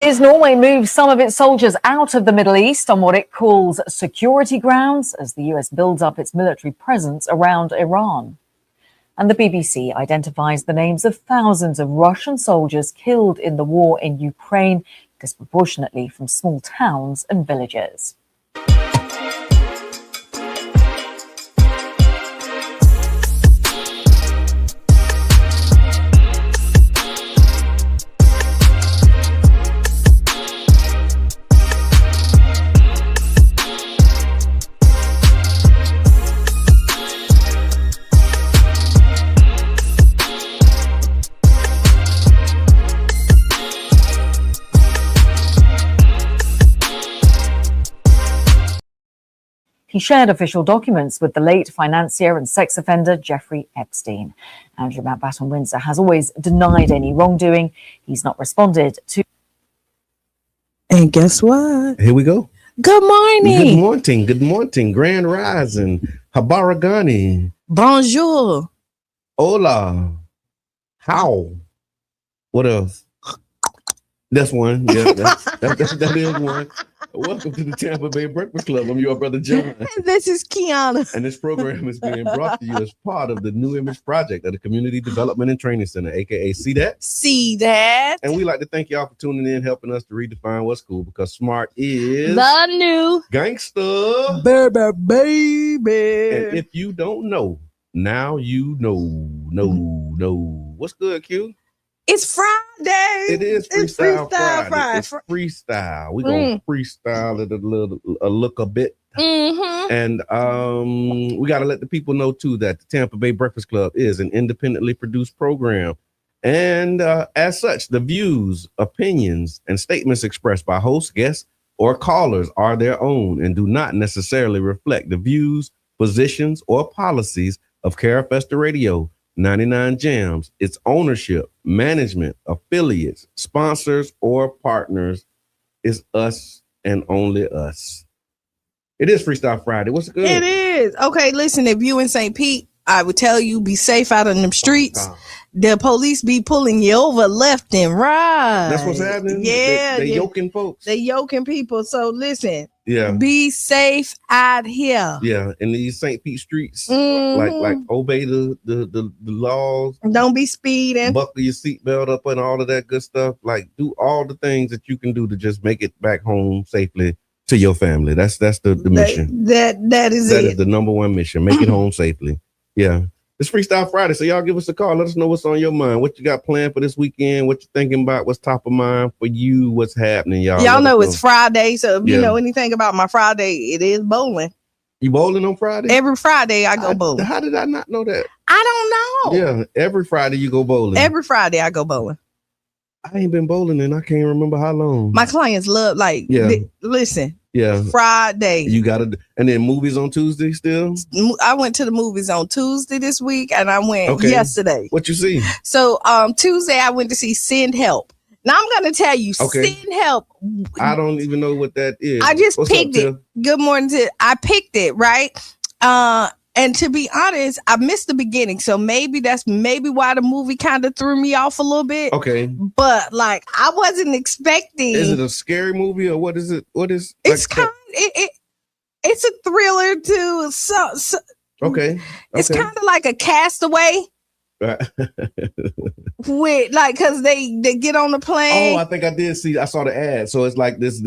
As Norway moves some of its soldiers out of the Middle East on what it calls security grounds as the US builds up its military presence around Iran. And the BBC identifies the names of thousands of Russian soldiers killed in the war in Ukraine, disproportionately from small towns and villages. He shared official documents with the late financier and sex offender Jeffrey Epstein. Andrew Mountbatten-Windsor has always denied any wrongdoing. He's not responded to. And guess what? Here we go. Good morning. Good morning. Good morning. Grand Rising. Habaragani. Bonjour. Hola. How? What else? That's one. Yeah, that is one. Welcome to the Tampa Bay Breakfast Club. I'm your brother John. This is Qiana. And this program is being brought to you as part of the New Image Project of the Community Development and Training Center, aka See That? See That. And we like to thank y'all for tuning in, helping us to redefine what's cool, because smart is the new gangster. Baby. And if you don't know, now you know. What's good, Q? It's Friday. It is Freestyle Friday. It's freestyle. We're going to freestyle it a bit. Mm-hmm. And we got to let the people know, too, that the Tampa Bay Breakfast Club is an independently produced program. And as such, the views, opinions, and statements expressed by hosts, guests, or callers are their own and do not necessarily reflect the views, positions, or policies of Carafesta Radio, 99 Jams, its ownership, management, affiliates, sponsors, or partners. Is us and only us. It is Freestyle Friday. What's good? It is. Okay, listen, if you in St. Pete, I would tell you be safe out in them streets. The police be pulling you over left and right. That's what's happening? Yeah. They yoking folks. They yoking people. So listen. Yeah. Be safe out here. Yeah. In these St. Pete streets. Like obey the laws. Don't be speeding. Buckle your seatbelt up and all of that good stuff. Like do all the things that you can do to just make it back home safely to your family. That's the mission. That is it. That is the number one mission. Make it home safely. Yeah. It's Freestyle Friday, so y'all give us a call. Let us know what's on your mind. What you got planned for this weekend? What you thinking about? What's top of mind for you? What's happening, y'all? Y'all know it's Friday, so if you know anything about my Friday, it is bowling. You bowling on Friday? Every Friday I go bowling. How did I not know that? I don't know. Yeah, every Friday you go bowling. Every Friday I go bowling. I ain't been bowling and I can't remember how long. My clients love listen. Yeah. Friday. You gotta, and then movies on Tuesday still? I went to the movies on Tuesday this week and I went yesterday. What you see? So Tuesday I went to see Send Help. Now I'm gonna tell you, Send Help. I don't even know what that is. I just picked it. Good morning I picked it, right? And to be honest, I missed the beginning. So maybe that's why the movie kind of threw me off a little bit. Okay. But like I wasn't expecting. Is it a scary movie or what is it? What is it's kind it's a thriller too. So okay. It's kind of like a Castaway. With like because they get on the plane. Oh, I think I did see. I saw the ad. So it's like this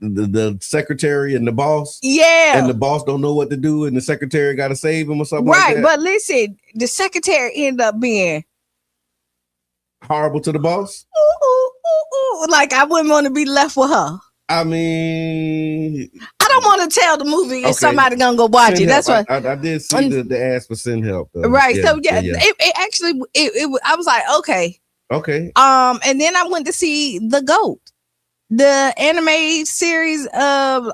the secretary and the boss. Yeah. And the boss don't know what to do, and the secretary got to save him or something. Right, like that. But listen, the secretary ended up being horrible to the boss. Like I wouldn't want to be left with her. I mean, I don't want to tell the movie if somebody gonna go watch it. That's what I did see the ads for Send Help. Though. Right. Yeah, so it actually I was like, okay. And then I went to see The GOAT, the anime series of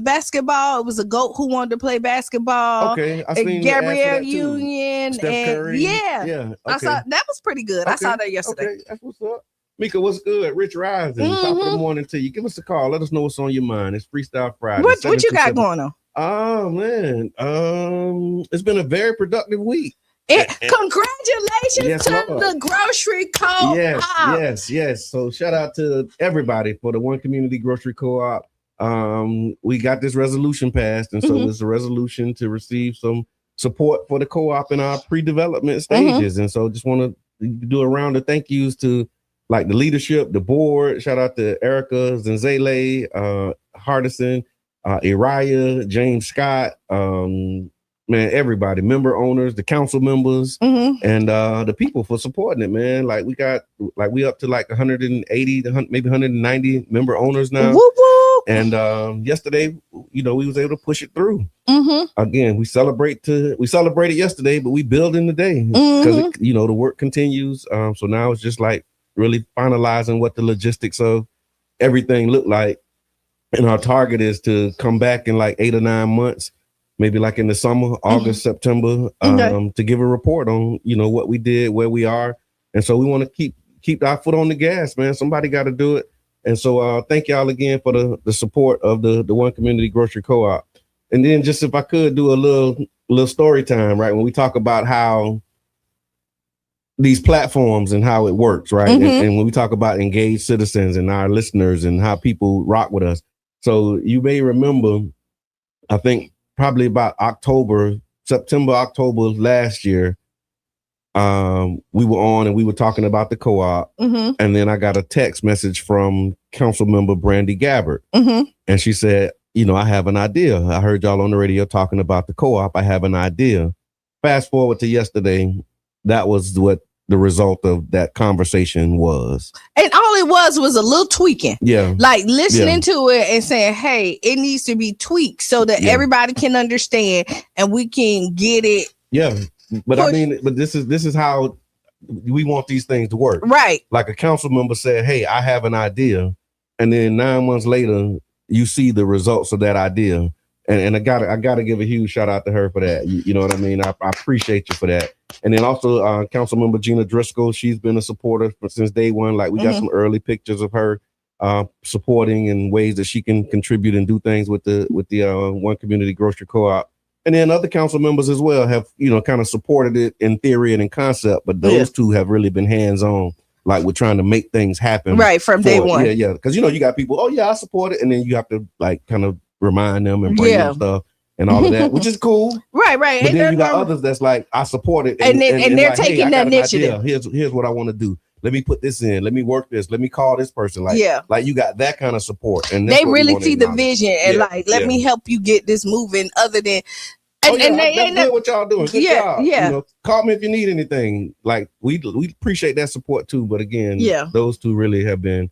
basketball. It was a GOAT who wanted to play basketball. Okay, I seen Gabrielle Union Steph Curry. Yeah. Okay. I saw that was pretty good. Okay. I saw that yesterday. Okay, that's what's up. Mika, what's good? Rich Rising, top of the morning to you. Give us a call. Let us know what's on your mind. It's Freestyle Friday. What you got going on? Oh man, it's been a very productive week. Congratulations to the grocery co-op. Yes. So shout out to everybody for the One Community Grocery Co-op. We got this resolution passed, and so it's a resolution to receive some support for the co-op in our pre-development stages. And so just want to do a round of thank yous to like the leadership, the board. Shout out to Erica Zenzele, Hardison, Uriah, James Scott, man, everybody, member owners, the council members, and the people for supporting it, man. Like we up to like 180 to maybe 190 member owners now. Woo woo. And yesterday, we was able to push it through. Again, we celebrated yesterday, but we building the day because the work continues. So now it's just like really finalizing what the logistics of everything look like. And our target is to come back in like 8 or 9 months, maybe like in the summer, August, September, to give a report on, what we did, where we are. And so we want to keep our foot on the gas, man. Somebody got to do it. And so thank y'all again for the support of the One Community Grocery Co-op. And then just if I could do a little story time, right? When we talk about how these platforms and how it works, right? And when we talk about engaged citizens and our listeners and how people rock with us. So you may remember, I think probably about September, October last year, we were on and we were talking about the co-op. And then I got a text message from council member Brandy Gabbard. And she said, I have an idea. I heard y'all on the radio talking about the co-op. I have an idea. Fast forward to yesterday. That was what the result of that conversation was. And all it was a little tweaking. Yeah. Like listening to it and saying, hey, it needs to be tweaked so that everybody can understand and we can get it. Yeah. But I mean, this is how we want these things to work. Right. Like a council member said, hey, I have an idea. And then 9 months later, you see the results of that idea. And I gotta give a huge shout out to her for that. You know what I mean? I appreciate you for that. And then also council member Gina Driscoll, she's been a supporter since day one. Like we got some early pictures of her supporting in ways that she can contribute and do things with the One Community Grocery Co-op. And then other council members as well have, kind of supported it in theory and in concept, but those two have really been hands-on. Like we're trying to make things happen. Right, from day one. Yeah. Because, you got people, oh, yeah, I support it. And then you have to like kind of remind them and bring them stuff and all of that, which is cool. Right. But then you got others that's like, I support it. And they're like, taking the initiative. Here's what I want to do. Let me put this in. Let me work this. Let me call this person. Like you got that kind of support. And they really see the vision and let me help you get this moving other than. That's good what y'all doing. Good job. Yeah. Call me if you need anything. Like we appreciate that support too. But again, those two really have been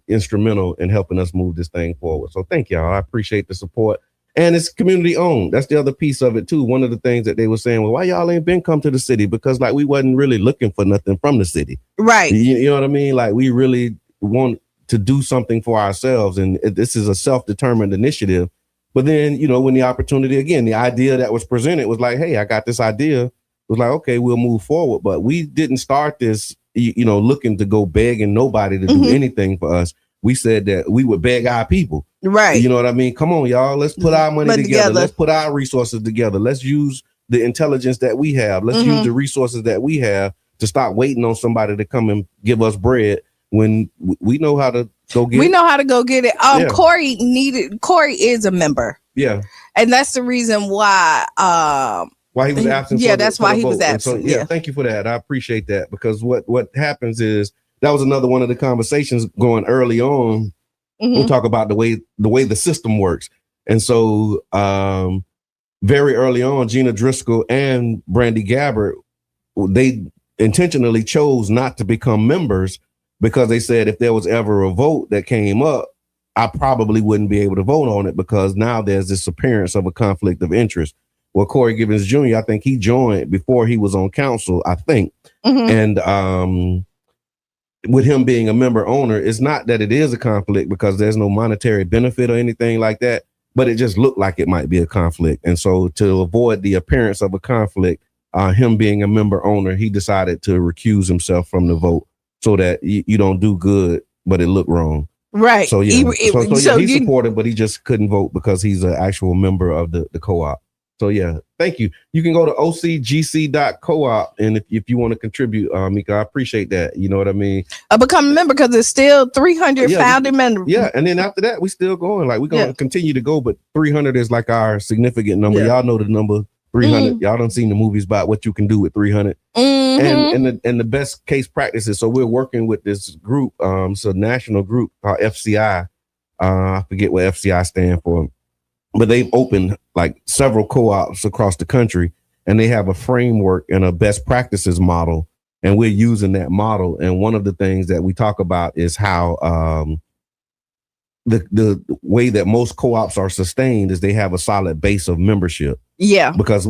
instrumental in helping us move this thing forward. So thank y'all. I appreciate the support. And it's community owned. That's the other piece of it too. One of the things that they were saying, well, why y'all ain't been come to the city? Because like we wasn't really looking for nothing from the city. Right. You know what I mean? Like we really want to do something for ourselves. And this is a self-determined initiative. But then, when the opportunity, again, the idea that was presented was like, hey, I got this idea. It was like, okay, we'll move forward. But we didn't start this, looking to go begging nobody to do anything for us. We said that we would beg our people. Right. You know what I mean? Come on, y'all. Let's put our money together. Let's put our resources together. Let's use the intelligence that we have. Let's use the resources that we have to stop waiting on somebody to come and give us bread when we know how to go get it. We know how to go get it. Corey is a member. Yeah. And that's the reason why he was absent. Yeah, that's why he was absent. So, thank you for that. I appreciate that because what happens is that was another one of the conversations going early on. We'll talk about the way the system works. And so very early on, Gina Driscoll and Brandy Gabbard, they intentionally chose not to become members because they said if there was ever a vote that came up, I probably wouldn't be able to vote on it because now there's this appearance of a conflict of interest. Well, Corey Gibbons Jr., I think he joined before he was on council, I think. And with him being a member owner, it's not that it is a conflict because there's no monetary benefit or anything like that, but it just looked like it might be a conflict. And so to avoid the appearance of a conflict, him being a member owner, he decided to recuse himself from the vote so that you don't do good, but it looked wrong. Right. So, he supported, but he just couldn't vote because he's an actual member of the co-op. So yeah, thank you. You can go to ocgc.coop, and if you want to contribute, Mika, I appreciate that. You know what I mean? Become a member because it's still 300 founding members. Yeah, and then after that, we still going. Like we're gonna continue to go, but 300 is like our significant number. Y'all know the number 300. Y'all done seen the movies about what you can do with 300. And the best case practices. So we're working with this group, so national group called FCI. I forget what FCI stand for. But they've opened like several co-ops across the country, and they have a framework and a best practices model. And we're using that model. And one of the things that we talk about is how the way that most co-ops are sustained is they have a solid base of membership. Yeah. Because,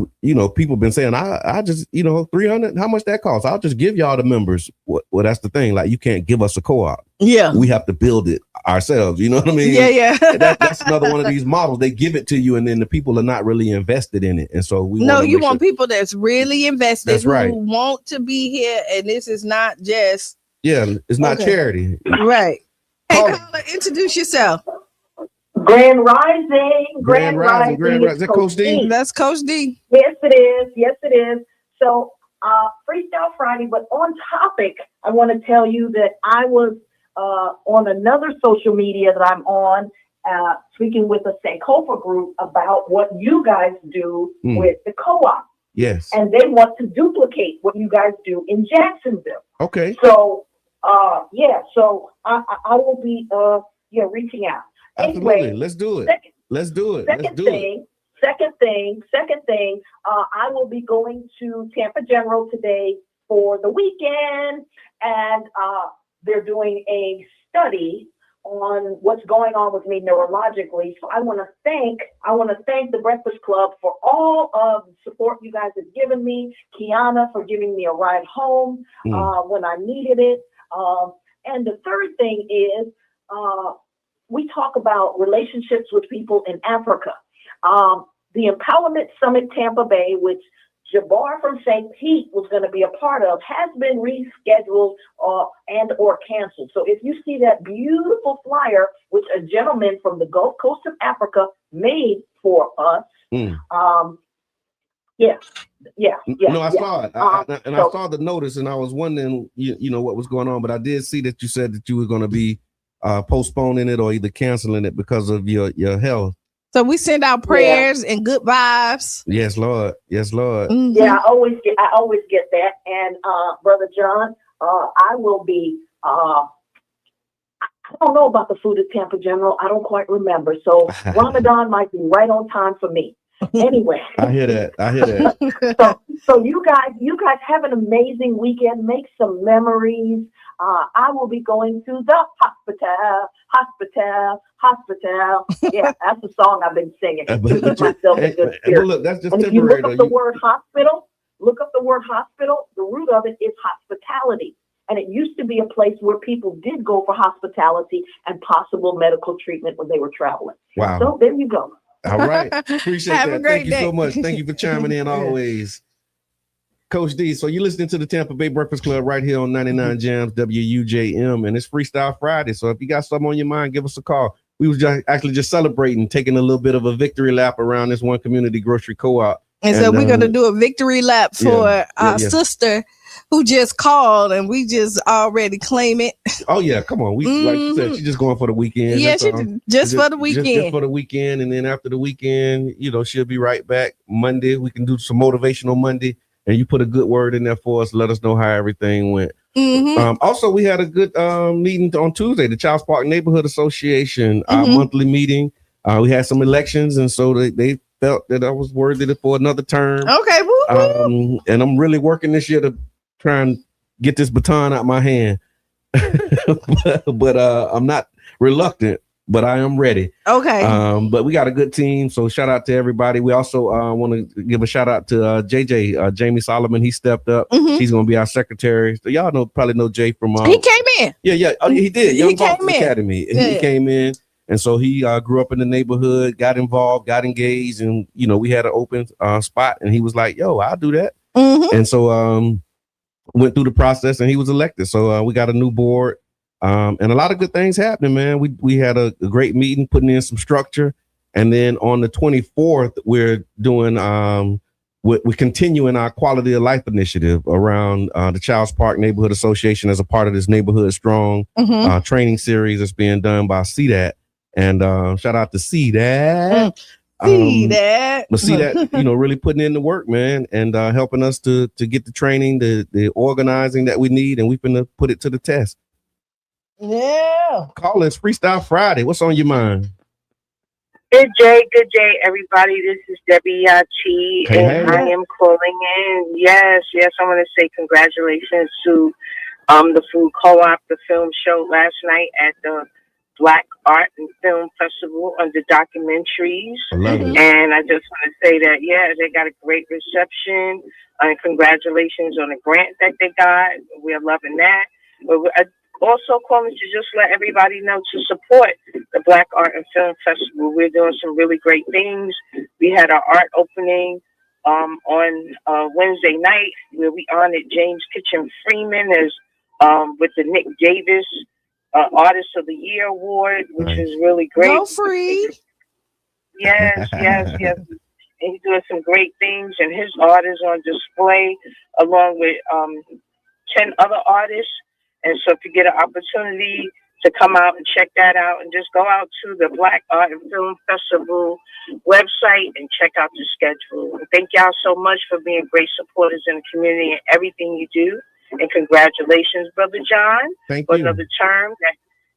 people been saying, I just, 300, how much that costs? I'll just give y'all the members. Well, that's the thing. Like, you can't give us a co-op. Yeah. We have to build it ourselves. You know what I mean? Yeah. That's another one of these models. They give it to you, and then the people are not really invested in it. And so you want people that's really invested. That's right. Who want to be here. And this is not just. Yeah. It's not charity. Right. Hey, caller, introduce yourself. Grand Rising. Grand Rising. Is that Coach D? That's Coach D. Yes, it is. So, Freestyle Friday, but on topic, I want to tell you that I was on another social media that I'm on, speaking with a Sankofa group about what you guys do with the co-op. Yes. And they want to duplicate what you guys do in Jacksonville. Okay. So, so I will be reaching out. Absolutely. Anyway, let's do it. Second thing, I will be going to Tampa General today for the weekend, and they're doing a study on what's going on with me neurologically. So I want to thank the Breakfast Club for all of the support you guys have given me. Qiana for giving me a ride home when I needed it. And the third thing is, we talk about relationships with people in Africa. The Empowerment Summit Tampa Bay, which Jabbar from St. Pete was going to be a part of, has been rescheduled and or canceled. So if you see that beautiful flyer, which a gentleman from the Gulf Coast of Africa made for us, No, I saw it. I saw the notice, and I was wondering, what was going on. But I did see that you said that you were going to be postponing it or either canceling it because of your health. So we send out prayers and good vibes. Yes, Lord. Mm-hmm. Yeah, I always get that. And Brother John, I will be. I don't know about the food at Tampa General. I don't quite remember. So Ramadan might be right on time for me. Anyway, I hear that. So you guys have an amazing weekend. Make some memories. I will be going to the hospital. Yeah, that's the song I've been singing to keep myself in good spirits. Look, that's just and temporary. If you look up the word hospital, the root of it is hospitality. And it used to be a place where people did go for hospitality and possible medical treatment when they were traveling. Wow. So there you go. All right. Appreciate Have that. a great Thank day. you so much. Thank you for chiming in always. Coach D, so you're listening to the Tampa Bay Breakfast Club right here on 99 Jams WUJM, and it's Freestyle Friday. So if you got something on your mind, give us a call. We was just celebrating, taking a little bit of a victory lap around this one community grocery co-op. And so we're going to do a victory lap for our sister who just called, and we just already claim it. Oh, yeah. Come on. Like you said, she's just going for the weekend. Yeah, just for the weekend. Just for the weekend. And then after the weekend, she'll be right back Monday. We can do some motivational Monday. And you put a good word in there for us. Let us know how everything went. Mm-hmm. Also, we had a good meeting on Tuesday, the Child Park Neighborhood Association, our monthly meeting. We had some elections, and so they felt that I was worthy for another term. Okay. Woo-woo. And I'm really working this year to try and get this baton out my hand. but I'm not reluctant. But I am ready. Okay. But we got a good team. So shout out to everybody. We also want to give a shout out to JJ, Jamie Solomon. He stepped up. He's going to be our secretary. So y'all probably know Jay from. He came in. Yeah. Oh, he did. Young Boston came in. Academy. Yeah. He came in. And so he grew up in the neighborhood, got involved, got engaged. And, we had an open spot. And he was like, yo, I'll do that. And so went through the process and he was elected. So we got a new board. And a lot of good things happening, man. We had a great meeting, putting in some structure, And then on the 24th, we're doing we're continuing our quality of life initiative around the Childs Park Neighborhood Association as a part of this Neighborhood Strong training series that's being done by CDAT. And shout out to CDAT. But CDAT, really putting in the work, man, and helping us to get the training, the organizing that we need, and we're going to put it to the test. Yeah. Call us Freestyle Friday. What's on your mind? Good day, everybody. This is Debbie Yachi, and I am calling in. Yes, I want to say congratulations to the Food Co-op, the film show last night at the Black Art and Film Festival under documentaries. I love it. And I just want to say that, they got a great reception, and congratulations on the grant that they got. We're loving that. But also calling to just let everybody know to support the Black Art and Film Festival. We're doing some really great things. We had our art opening on Wednesday night where we honored James Kitchen Freeman as with the Nick Davis Artist of the Year Award, which is really great. Go Free. Yes. And he's doing some great things, and his art is on display along with 10 other artists. And so if you get an opportunity to come out and check that out, and just go out to the Black Art and Film Festival website and check out the schedule. And thank y'all so much for being great supporters in the community and everything you do. And congratulations, Brother John. Thank for you. Another term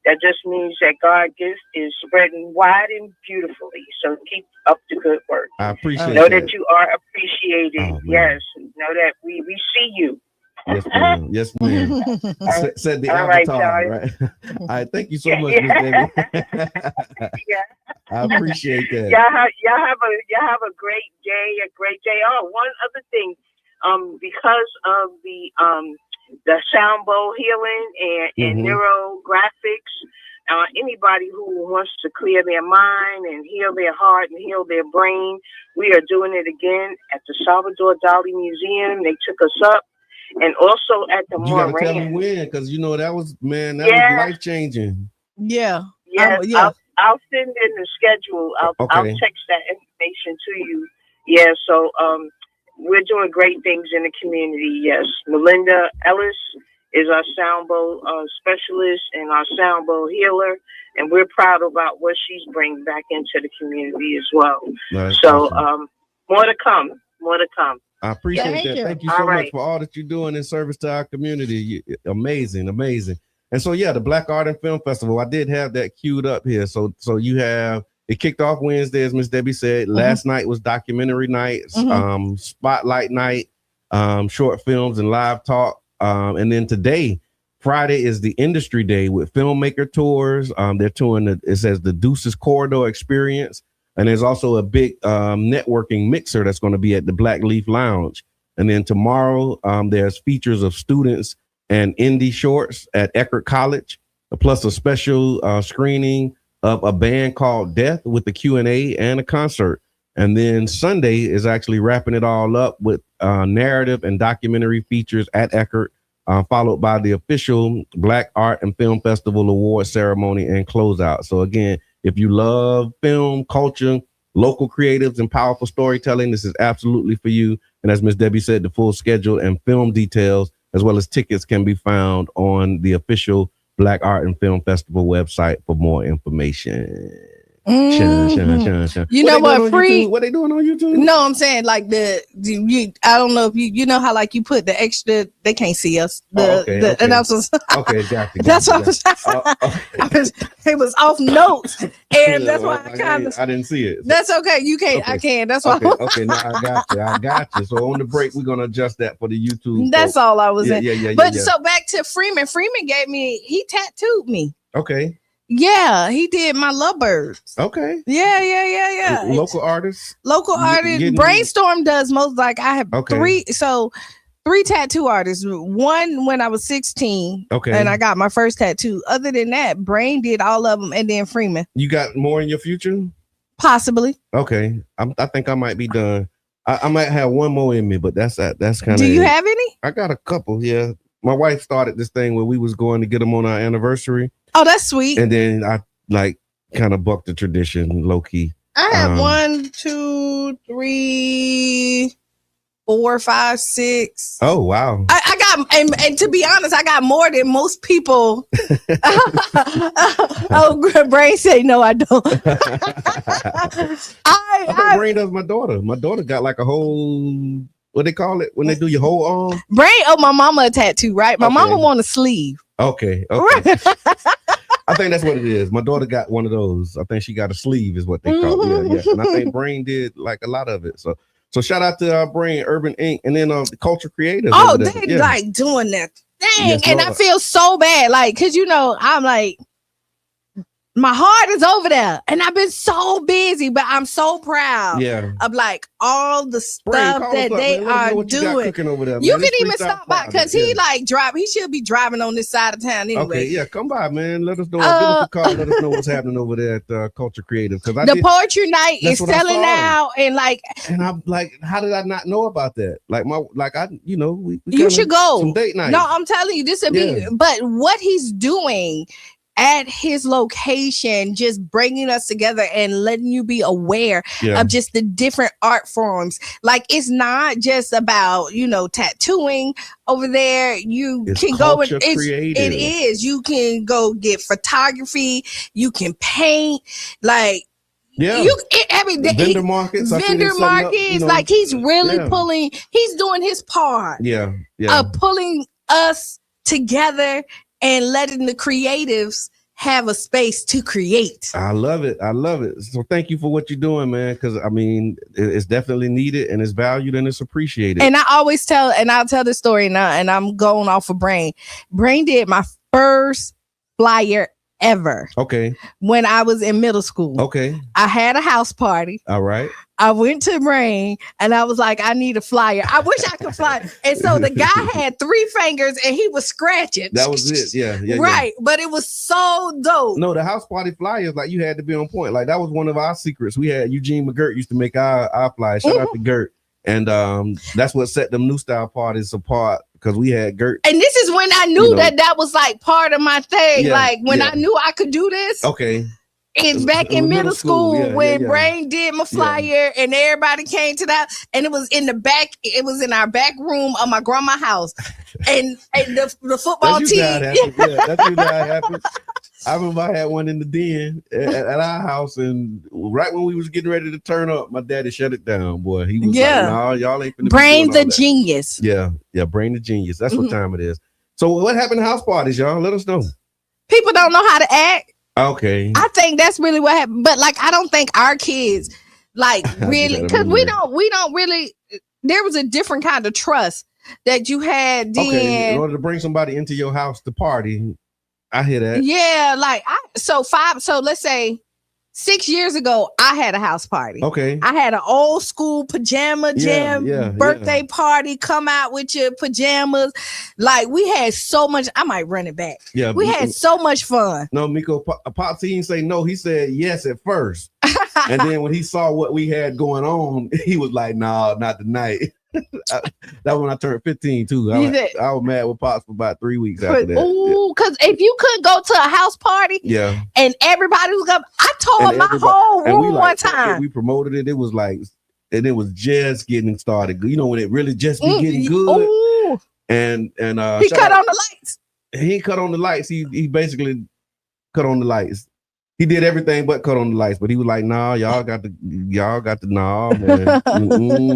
that just means that God's gift is spreading wide and beautifully. So keep up the good work. I appreciate Know that you are appreciated. Oh, yes. Know that we see you. Yes, ma'am. Yes, ma'am. Said the avatar, right? All right. Thank you so much, Miss Debbie. I appreciate that. Y'all have a great day. Oh, one other thing. Because of the sound bowl healing and neurographics, anybody who wants to clear their mind and heal their heart and heal their brain, we are doing it again at the Salvador Dali Museum. They took us up. And also at the You gotta tell me when, because that was was life changing. Yes, yeah. I'll send in the schedule. I'll text that information to you. Yeah, so we're doing great things in the community. Yes, Melinda Ellis is our sound bowl specialist and our sound bowl healer, and we're proud about what she's bringing back into the community as well. Nice. So more to come. I appreciate that. Thank you so much for all that you're doing in service to our community. Amazing. And so, the Black Art and Film Festival, I did have that queued up here. So you have, it kicked off Wednesday, as Miss Debbie said. Last night was documentary night, spotlight night, short films and live talk. And then today, Friday, is the industry day with filmmaker tours. They're touring, it says the Deuces Corridor Experience. And there's also a big networking mixer that's going to be at the Black Leaf Lounge. And then tomorrow, there's features of students and indie shorts at Eckerd College, plus a special screening of a band called Death with the Q&A and a concert. And then Sunday is actually wrapping it all up with narrative and documentary features at Eckerd, followed by the official Black Art and Film Festival award ceremony and closeout. So again, if you love film, culture, local creatives, and powerful storytelling, this is absolutely for you. And as Miss Debbie said, the full schedule and film details, as well as tickets, can be found on the official Black Art and Film Festival website for more information. Shun. You know what? Free. What they doing on YouTube? No, I'm saying like I don't know if you know how like you put the extra. They can't see us. The announcers. Okay, gotcha. That's what it was off notes, and that's why I didn't see it. That's okay. You can't. Okay. I can. That's why. Okay. No, I got you. So on the break, we're gonna adjust that for the YouTube. That's all I was saying. Yeah. But so back to Freeman. Freeman he tattooed me. Okay. Yeah, he did my lovebirds. Okay. Yeah. Local artists. Brainstorm does most. Like I have three tattoo artists. One when I was 16. Okay. And I got my first tattoo. Other than that, Brain did all of them, and then Freeman. You got more in your future? Possibly. Okay. I think I might be done. I might have one more in me, but that's kind of. Do you have any? I got a couple. Yeah. My wife started this thing where we was going to get them on our anniversary. Oh, that's sweet. And then I kind of bucked the tradition low key. I have 1, 2, 3, 4, 5, 6. Oh wow! I got, and to be honest, I got more than most people. Oh, Brain say no, I don't. I Brain does my daughter. My daughter got like a whole, what they call it when they do your whole arm. Brain, my mama a tattoo, right? My mama want a sleeve. Okay. I think that's what it is. My daughter got one of those. I think she got a sleeve, is what they call it. Yeah. And I think Brain did like a lot of it. So shout out to Brain, Urban Inc., and then the Culture Creators. Oh, they like doing that thing, yes, and I feel so bad, like, cause I'm like, my heart is over there, and I've been so busy, but I'm so proud of like all the stuff that they are doing. You can even stop by because he should be driving on this side of town anyway. Okay, yeah, come by, man. Let us know. Give us a call. Let us know what's happening over there at Culture Creative. Because the poetry night is selling out, and I'm like, how did I not know about that? You should go. Some date night. No, I'm telling you, this would be. But what he's doing at his location, just bringing us together and letting you be aware of just the different art forms. Like, it's not just about, tattooing over there. It's can go and it is. You can go get photography. You can paint. Like, vendor markets. Like, he's really pulling. He's doing his part. Of pulling us together and letting the creatives have a space to create. I love it. So thank you for what you're doing, man. Because it's definitely needed, and it's valued, and it's appreciated. And I always tell, and I'll tell this story now, and I'm going off of Brain. Brain did my first flyer ever. Okay. When I was in middle school. Okay. I had a house party. All right. I went to Brain and I was like, I need a flyer. I wish I could fly. And so the guy had 3 fingers and he was scratching. That was it. Yeah. Right. But it was so dope. No, the house party flyers, like, you had to be on point. Like, that was one of our secrets. We had Eugene McGirt used to make our flyers. Shout out to Gert. And that's what set them new style parties apart, because we had Gert. And this is when I knew that was like part of my thing. Like, when I knew I could do this. Okay. It's back in middle school when Brain did my flyer and everybody came to that, and it was in the back. It was in our back room of my grandma's house, and the football team. That's usually how it happens. I remember I had one in the den at our house, and right when we was getting ready to turn up, my daddy shut it down. Boy, he was like, "No, y'all ain't finna Brain the genius." Yeah, Brain the genius. That's what time it is. So what happened to house parties, y'all? Let us know. People don't know how to act. Okay. I think that's really what happened. But like, I don't think our kids really, because we don't really, there was a different kind of trust that you had then. Okay. In order to bring somebody into your house to party, I hear that. Yeah. Like, so let's say 6 years ago, I had a house party. Okay. I had an old school pajama jam birthday party. Come out with your pajamas. Like, we had so much. I might run it back. Yeah. We had so much fun. No, Miko, Pops, he didn't say no. He said yes at first. And then when he saw what we had going on, he was like, "No, not tonight." That was when I turned 15 too. I was mad with Pops for about 3 weeks after that. Ooh, because if you couldn't go to a house party, and everybody was up, I tore my whole room one time. We promoted it. It was like, and it was just getting started. You know, when it really just be getting good. Ooh. And he cut on the lights. He cut on the lights. He basically cut on the lights. He did everything but cut on the lights, but he was like, "Nah, y'all got the man.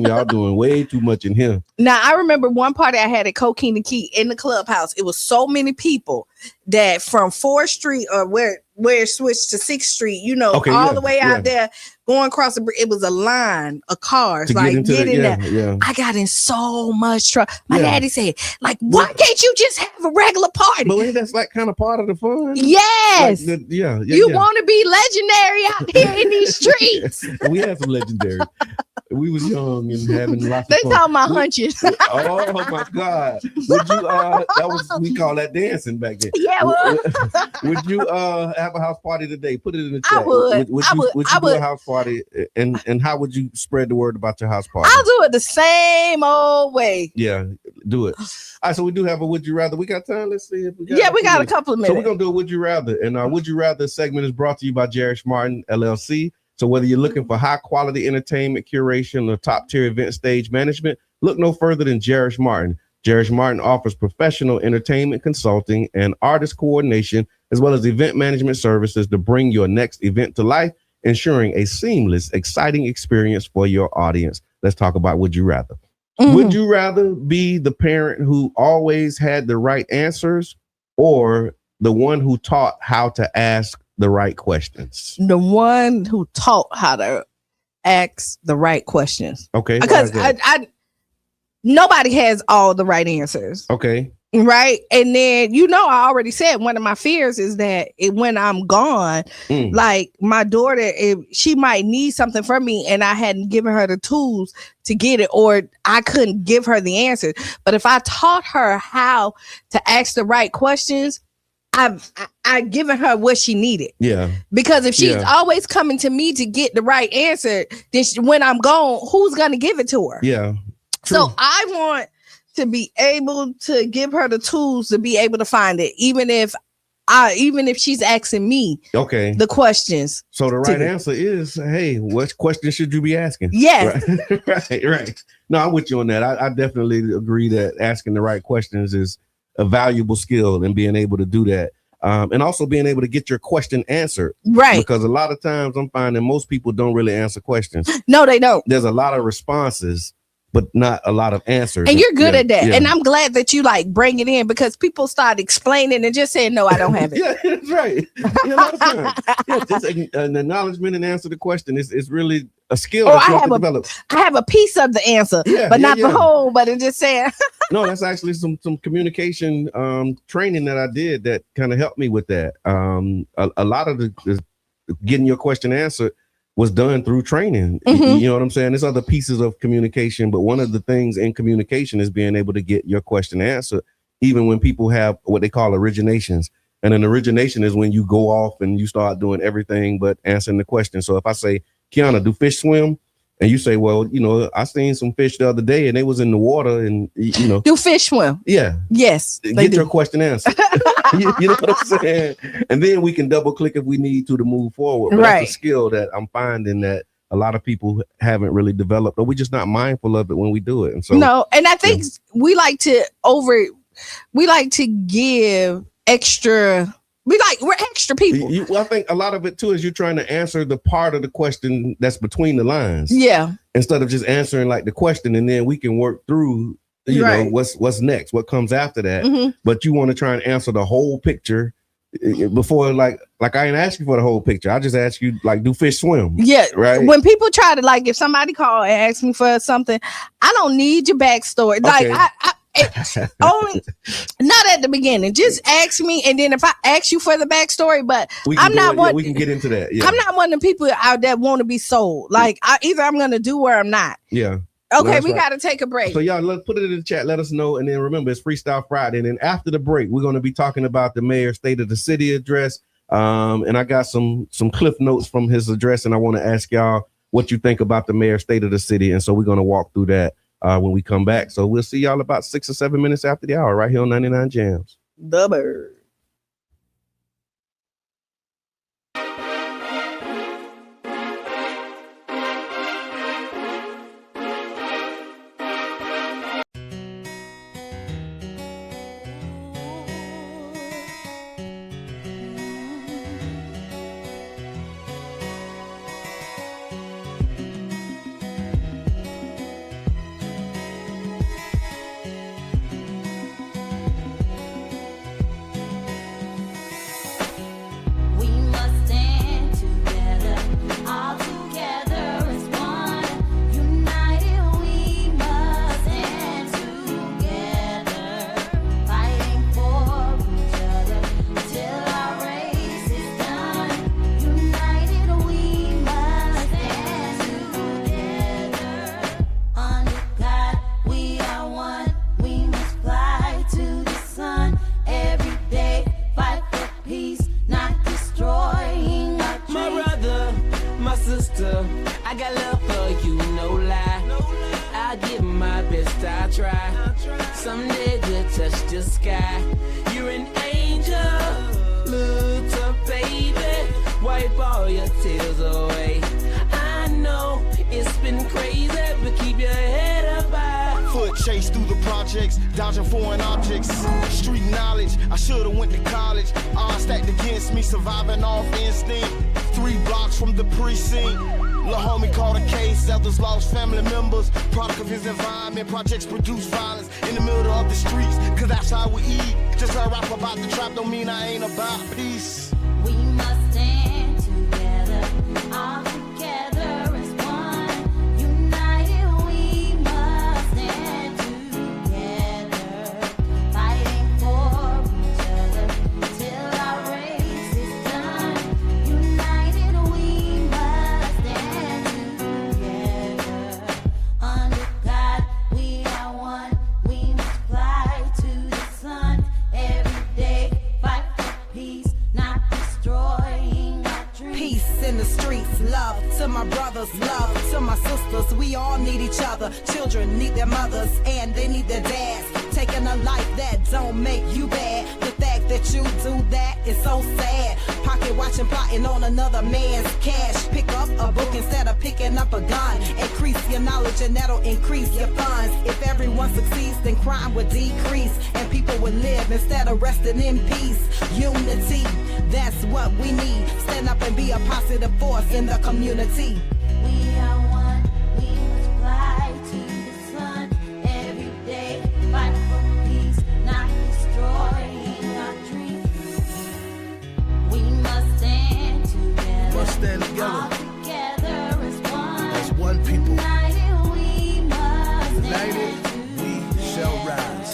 Y'all doing way too much in here." Now, I remember one party I had at Coquina Key in the clubhouse. It was so many people that from 4th Street or where it switched to 6th Street, all the way out there, going across the bridge. It was a line of cars, get in there. Yeah. I got in so much trouble. My daddy said, like, "Why can't you just have a regular party?" But that's like kind of part of the fun. Yes. You want to be legendary out here in these streets. We had some legendary. We was young and having lots of fun. They talking about hunches. Oh my God. Would you we call that dancing back then. Yeah. Well. Would you have a house party today? Put it in the chat. I would. Would you do a house party, and how would you spread the word about your house party? I'll do it the same old way. Yeah, do it. All right, so we do have a would you rather. We got time? Let's see if we got we got a couple of minutes. So we're gonna do a would you rather. And our would you rather segment is brought to you by Jerish Martin LLC. So whether you're looking for high quality entertainment curation or top tier event stage management, look no further than Jerish Martin. Jerish Martin offers professional entertainment consulting and artist coordination, as well as event management services to bring your next event to life, ensuring a seamless, exciting experience for your audience. Let's talk about would you rather. Mm-hmm. Would you rather be the parent who always had the right answers or the one who taught how to ask the right questions? The one who taught how to ask the right questions. Okay. Because I nobody has all the right answers. Okay. Right. And then, I already said one of my fears is that when I'm gone, like my daughter, she might need something from me and I hadn't given her the tools to get it, or I couldn't give her the answer. But if I taught her how to ask the right questions, I've given her what she needed. Yeah. Because if she's always coming to me to get the right answer, then when I'm gone, who's going to give it to her? Yeah. True. So I want to be able to give her the tools to be able to find it, even if she's asking me the questions. So the right answer is, hey, what question should you be asking? Yeah. Right. No, I'm with you on that. I definitely agree that asking the right questions is a valuable skill and being able to do that. And also being able to get your question answered. Right. Because a lot of times I'm finding most people don't really answer questions. No, they don't. There's a lot of responses, but not a lot of answers. And you're good at that. Yeah. And I'm glad that you bring it in, because people start explaining and just saying, no, I don't have it. Yeah, that's right. A lot of times. Yeah, just an acknowledgement and answer the question. It's really a skill that you have to develop. I have a piece of the answer, but not the whole, but it's just saying. No, that's actually some communication training that I did that kind of helped me with that. A lot of the getting your question answered was done through training. Mm-hmm. You know what I'm saying? There's other pieces of communication, but one of the things in communication is being able to get your question answered, even when people have what they call originations. And an origination is when you go off and you start doing everything but answering the question. So if I say, Qiana, do fish swim? And you say, well, I seen some fish the other day and they was in the water and, Do fish swim? Yeah. Yes. Get your question answered. you know what I'm saying? And then we can double click if we need to move forward. But that's a skill that I'm finding that a lot of people haven't really developed, or we're just not mindful of it when we do it. And so and I think we like to give extra. We're extra people. I think a lot of it too is you're trying to answer the part of the question that's between the lines. Yeah. Instead of just answering the question, and then we can work through, know, what's next, what comes after that. Mm-hmm. But you want to try and answer the whole picture before, like I ain't ask you for the whole picture. I just ask you, do fish swim? Yeah. Right. When people try to, if somebody call and ask me for something, I don't need your backstory. Okay. Only not at the beginning. Just ask me, and then if I ask you for the backstory, but I'm not one. We can get into that. Yeah. I'm not one of the people out there want to be sold. Either I'm gonna do or I'm not. Yeah. Okay, we got to take a break. So y'all, put it in the chat. Let us know, and then remember it's Freestyle Friday. And then after the break, we're going to be talking about the mayor's State of the City address. And I got some cliff notes from his address, and I want to ask y'all what you think about the mayor's State of the City. And so we're going to walk through that when we come back. So we'll see y'all about 6 or 7 minutes after the hour right here on 99 Jams. The Bird. chase through the projects, dodging foreign objects. Street knowledge, I should've went to college. Odds stacked against me, surviving off instinct. 3 blocks from the precinct. Lil' homie caught a case, others lost family members. Product of his environment, projects produce violence in the middle of the streets, cause that's how we eat. Just a rap about the trap don't mean I ain't about peace. We must stand together, all together as one. United we must stand together, fighting for each other till our race is done. United we must stand together. Under God we are one. We must fly to the sun every day, fight for peace, not destroying our dreams. Peace in the streets, love to my brothers, love to my sisters. We all need each other. Children need their mothers and they need their dads. Taking a life that don't make you bad. The fact that you do that is so sad. Pocket watching, plotting on another man's cash. Pick up a book instead of picking up a gun. Increase your knowledge and that'll increase your funds. If everyone succeeds, then crime would decrease and people would live instead of resting in peace. Unity, that's what we need. Stand up and be a positive force in the community. We are one, we must fly to the sun every day, fight for peace, not destroying our dreams. We must stand together, Must stand together. all together as one. As one people. United we must United, stand we shall together, rise.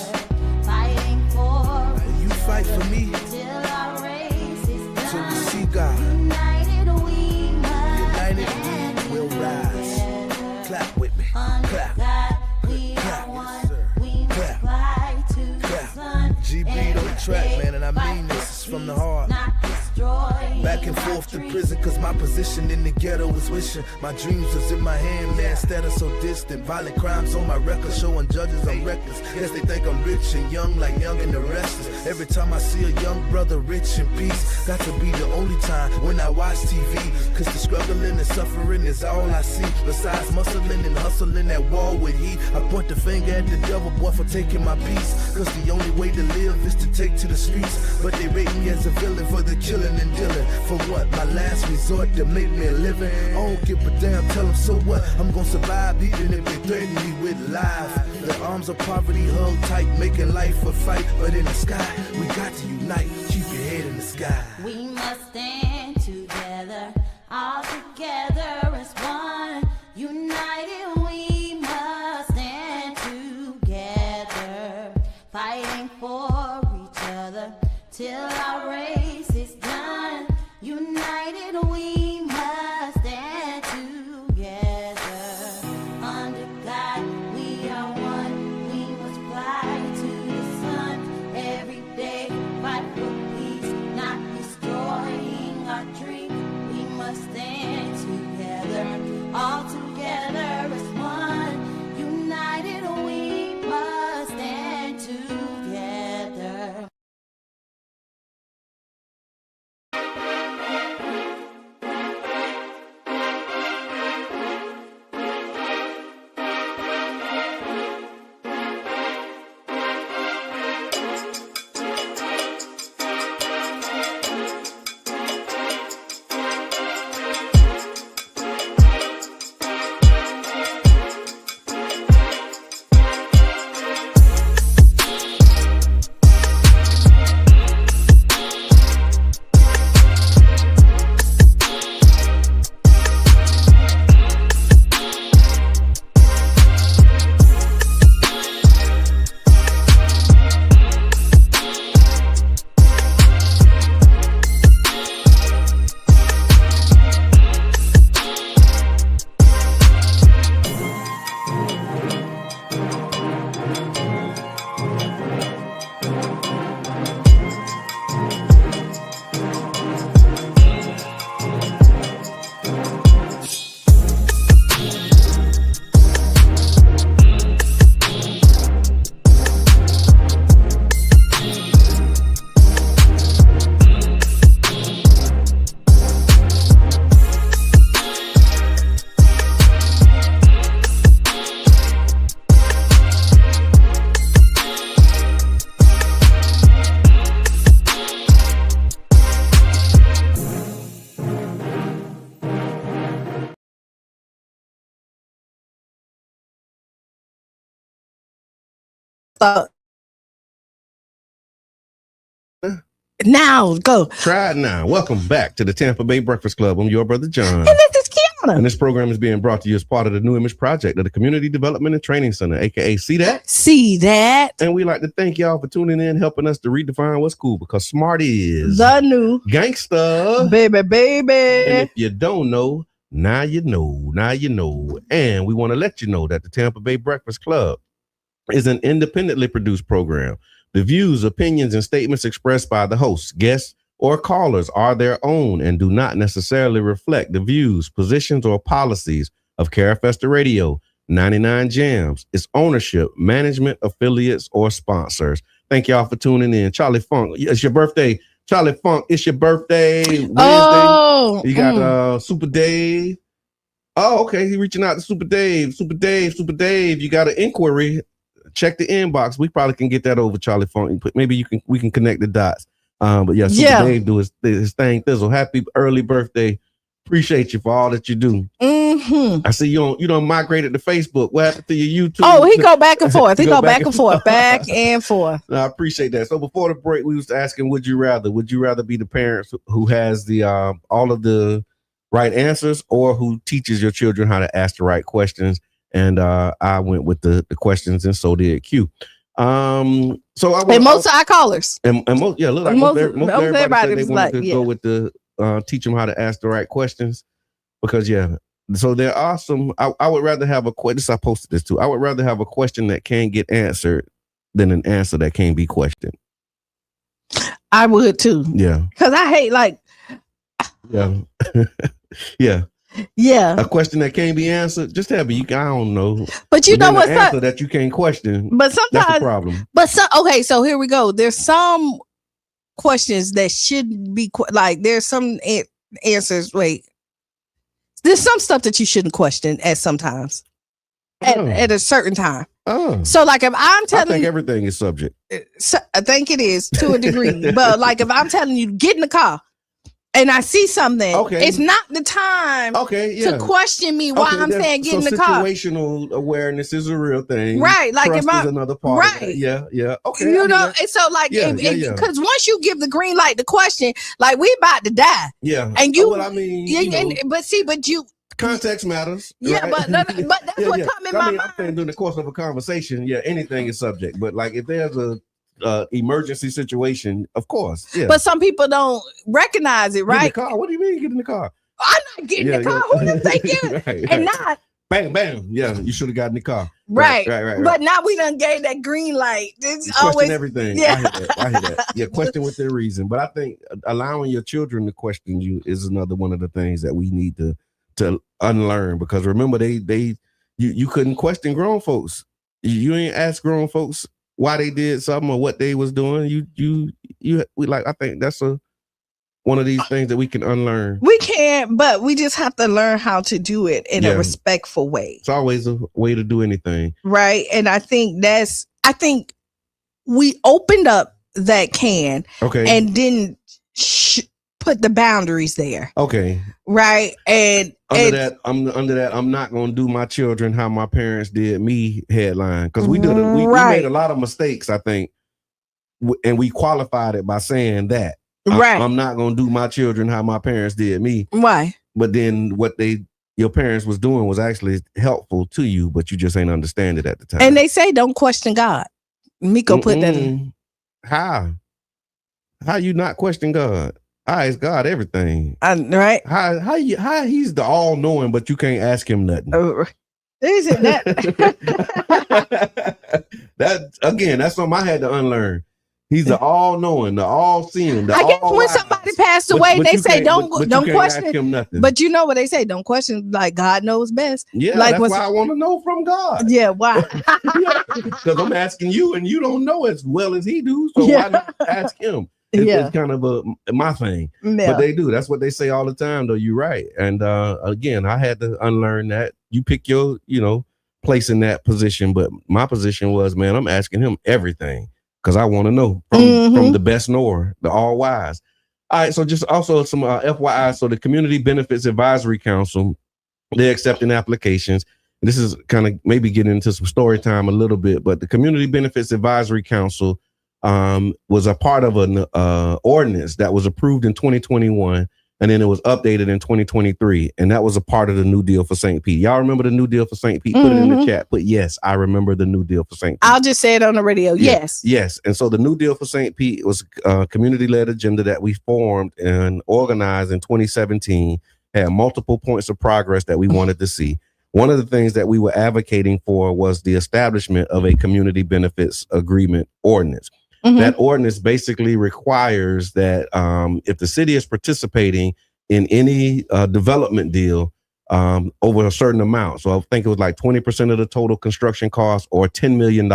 fighting for You fight for me till our race is done. till we see God. United we must United stand we will rise. together. Clap with me. Under Clap. God, we Clap, are yes, one. sir. We must Clap. fly to the Clap. sun. G beat on the track, Every man, and I day, mean this. It's from the fight heart. for peace, not destroying Back and our forth to dreams. prison, cause my position in the ghetto was wishing my dreams was in my hand, man, instead of so distant. Violent crimes on my record, showing judges I'm reckless. Yes, they think I'm rich and young, like Young and the Restless. Every time I see a young brother rich in peace, got to be the only time when I watch TV. Cause the struggling and suffering is all I see. Besides muscling and hustling that wall with heat, I point the finger at the devil, boy, for taking my peace. Cause the only way to live is to take to the streets. But they rate me as a villain for the killing and dealing. For what? My last resort to make me a living. I don't give a damn, tell them so what? I'm gonna survive even if they threaten me with life. The arms of poverty held tight, making life a fight. But in the sky, we got to unite. Keep your head in the sky. We must stand together, all together as one. United we must stand together, fighting for each other till our race is done. United we must stand together. Under God we are one. We must fly to the sun every day, fight for peace, not destroying our dreams. We must stand together, all together as one. United we must stand together. thought. Now go. Try it now. Welcome back to the Tampa Bay Breakfast Club. I'm your brother John. And this is Qiana. And this program is being brought to you as part of the New Image Project of the Community Development and Training Center, aka See That? See that? And we like to thank y'all for tuning in, helping us to redefine what's cool, because smart is The new gangsta. baby. And if you don't know, now you know. Now you know. And we want to let you know that the Tampa Bay Breakfast Club is an independently produced program. The views, opinions, and statements expressed by the hosts, guests, or callers are their own and do not necessarily reflect the views, positions, or policies of Carafesta Radio, 99 Jams, its ownership, management, affiliates, or sponsors. Thank y'all for tuning in. Charlie Funk, it's your birthday. Charlie Funk, it's your birthday. Wednesday. Oh, You got Super Dave. Oh, okay. He's reaching out to Super Dave. Super Dave. You got an inquiry. Check the inbox. We probably can get that over, Charlie Funk. Maybe we can connect the dots. But yeah, Super Dave do his thing. Thizzle. Happy early birthday. Appreciate you for all that you do. Mm-hmm. I see you don't migrated to Facebook. What happened to your YouTube? Oh, he go back and forth. He go back and forth. Back and forth. No, I appreciate that. So before the break, we was asking, would you rather be the parents who has the all of the right answers, or who teaches your children how to ask the right questions? And I went with the questions, and so did Q. So And most of our callers. And most, yeah, look like most everybody said they wanted to go with the teach them how to ask the right questions, because so there are some. I would rather have a question. I posted this too. I would rather have a question that can get answered than an answer that can't be questioned. I would too. Yeah, because I hate yeah. A question that can't be answered, just have I don't know. But you know what's answer that you can't question. But sometimes that's the problem. But so here we go. There's some questions that shouldn't be there's some answers. Wait, there's some stuff that you shouldn't question at sometimes at a certain time. Oh, so like if I'm telling I think everything is subject. So, I think it is to a degree, but like if I'm telling you get in the car and I see something, it's not the time to question me why I'm saying get in the car. Situational awareness is a real thing. Right. Like trust is another part. Right. Yeah. Okay. You know, and so like, because once you give the green light to question, like we about to die. Yeah. And you, but you, context matters. Yeah. Right? But that's what come in my mind. I'm saying during the course of a conversation, anything is subject. But like if there's a emergency situation, of course. Yeah. But some people don't recognize it, right? Get in the car. What do you mean get in the car? I'm not getting in the car. Who you think you? Right. And not bam, bam. Yeah, you should have got in the car. Right. But now we done gave that green light. It's question everything. Yeah. I hear that. Yeah, question with their reason. But I think allowing your children to question you is another one of the things that we need to unlearn, because remember you couldn't question grown folks. You ain't ask grown folks why they did something or what they was doing. I think that's one of these things that we can unlearn. We can, but we just have to learn how to do it in a respectful way. It's always a way to do anything. Right. And I think we opened up that can and didn't put the boundaries there. Okay. Right. And under that, I'm not gonna do my children how my parents did me headline. Because we made a lot of mistakes, I think. And we qualified it by saying that. Right. I'm not gonna do my children how my parents did me. Why? But then what your parents was doing was actually helpful to you, but you just ain't understand it at the time. And they say don't question God. Miko put that in. How you not question God? I ask God everything. Right? How he's the all knowing, but you can't ask him nothing. Isn't that? That's something I had to unlearn. He's the all knowing, the all seeing. I guess when somebody passed away, they say don't question him nothing. But you know what they say? Don't question. Like God knows best. Yeah, like that's why I want to know from God. Yeah, why? Because I'm asking you, and you don't know as well as he do. So why not ask him? It's kind of my thing. Yeah. But they do. That's what they say all the time, though. You're right. And again, I had to unlearn that. You pick your, place in that position. But my position was, man, I'm asking him everything because I want to know from the best knower, the all wise. All right. So just also some FYI. So the Community Benefits Advisory Council, they're accepting applications. This is kind of maybe getting into some story time a little bit, but the Community Benefits Advisory Council was a part of an ordinance that was approved in 2021, and then it was updated in 2023, and that was a part of the New Deal for St. Pete. Y'all remember the New Deal for St. Pete? Put it in the chat. Put yes, I remember the New Deal for St. Pete. I'll just say it on the radio. Yes. Yes. And so the New Deal for St. Pete was a community-led agenda that we formed and organized in 2017, had multiple points of progress that we wanted to see. One of the things that we were advocating for was the establishment of a community benefits agreement ordinance. That ordinance basically requires that if the city is participating in any development deal over a certain amount, so I think it was like 20% of the total construction cost or $10 million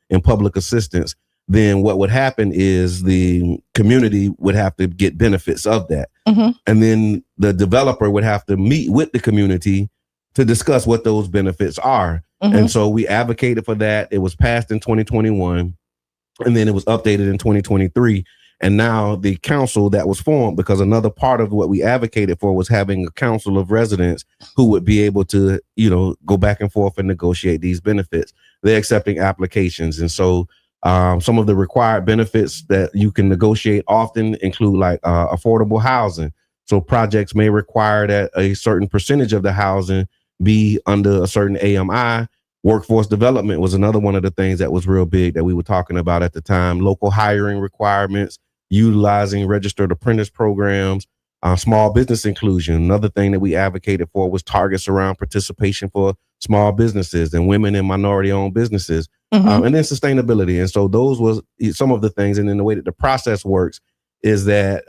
in public assistance, then what would happen is the community would have to get benefits of that. And then the developer would have to meet with the community to discuss what those benefits are. And so we advocated for that. It was passed in 2021, and then it was updated in 2023. And now the council that was formed, because another part of what we advocated for was having a council of residents who would be able to, go back and forth and negotiate these benefits. They're accepting applications. And so some of the required benefits that you can negotiate often include like affordable housing. So projects may require that a certain percentage of the housing be under a certain AMI. Workforce development was another one of the things that was real big that we were talking about at the time. Local hiring requirements, utilizing registered apprentice programs, small business inclusion. Another thing that we advocated for was targets around participation for small businesses and women and minority-owned businesses, and then sustainability. And so those was some of the things. And then the way that the process works is that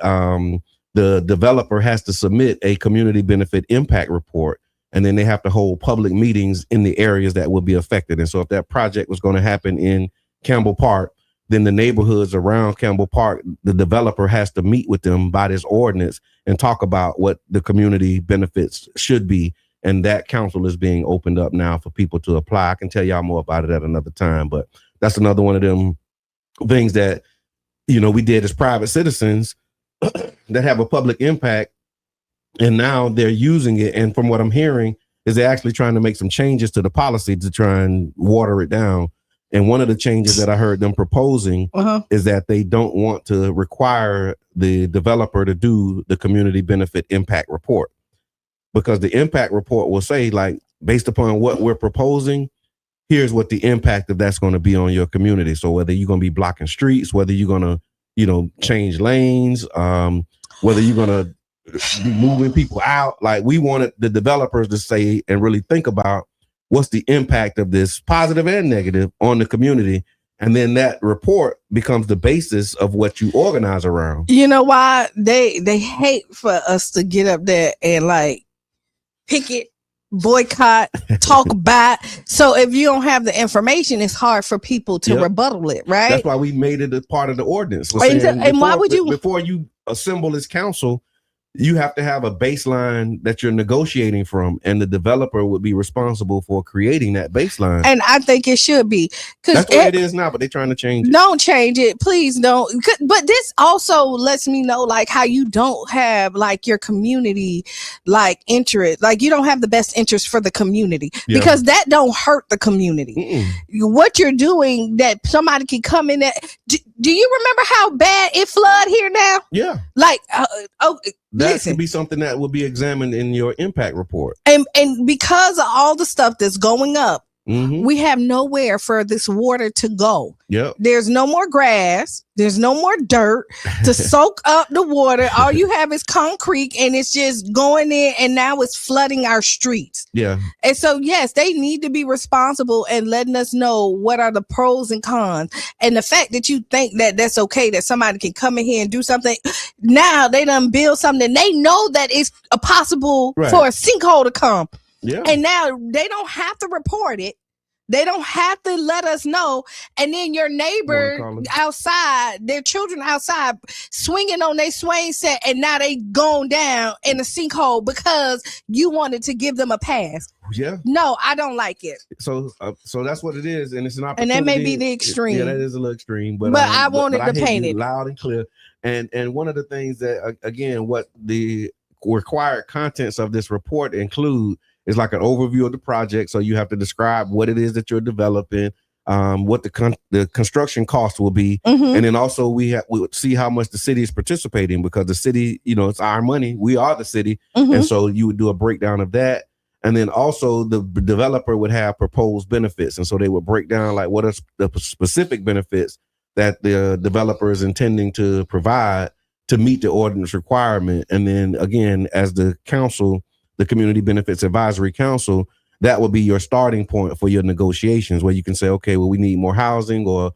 the developer has to submit a community benefit impact report, and then they have to hold public meetings in the areas that will be affected. And so if that project was going to happen in Campbell Park, then the neighborhoods around Campbell Park, the developer has to meet with them by this ordinance and talk about what the community benefits should be. And that council is being opened up now for people to apply. I can tell y'all more about it at another time, but that's another one of them things that, we did as private citizens that have a public impact. And now they're using it. And from what I'm hearing is they're actually trying to make some changes to the policy to try and water it down. And one of the changes that I heard them proposing is that they don't want to require the developer to do the community benefit impact report, because the impact report will say, like, based upon what we're proposing, here's what the impact of that's going to be on your community. So whether you're going to be blocking streets, whether you're going to, change lanes, whether you're going to be moving people out. Like, we wanted the developers to say and really think about what's the impact of this, positive and negative, on the community. And then that report becomes the basis of what you organize around. You know why? They hate for us to get up there and like picket, boycott, talk back. So if you don't have the information, it's hard for people to rebuttal it, right? That's why we made it a part of the ordinance. And why would you, before you assemble this council, you have to have a baseline that you're negotiating from, and the developer would be responsible for creating that baseline. And I think it should be, because that's what it is now, but they're trying to change it. Don't change it, please don't. But this also lets me know, like, how you don't have like your community like interest, like you don't have the best interest for the community, because that don't hurt the community. What you're doing, that somebody can come in there. Do you remember how bad it flood here now? Yeah. Like, that could be something that will be examined in your impact report. And because of all the stuff that's going up, we have nowhere for this water to go. There's no more grass. There's no more dirt to soak up the water. All you have is concrete, and it's just going in, and now it's flooding our streets. And so, yes, they need to be responsible and letting us know what are the pros and cons. And the fact that you think that that's okay, that somebody can come in here and do something. Now they done build something. They know that it's possible for a sinkhole to come. And now they don't have to report it. They don't have to let us know. And then your neighbor outside, their children outside swinging on their swing set, and now they going down in a sinkhole because you wanted to give them a pass. No, I don't like it. So that's what it is. And it's an opportunity. And that may be the extreme. That is a little extreme. But I wanted to paint it loud and clear. And one of the things that, again, what the required contents of this report include It's like an overview of the project. So you have to describe what it is that you're developing, what the construction cost will be. And then also we would see how much the city is participating, because the city, it's our money. We are the city. And so you would do a breakdown of that. And then also the developer would have proposed benefits. And so they would break down like what are the specific benefits that the developer is intending to provide to meet the ordinance requirement. And then again, as the council, the Community Benefits Advisory Council, that will be your starting point for your negotiations, where you can say, okay, well, we need more housing, or,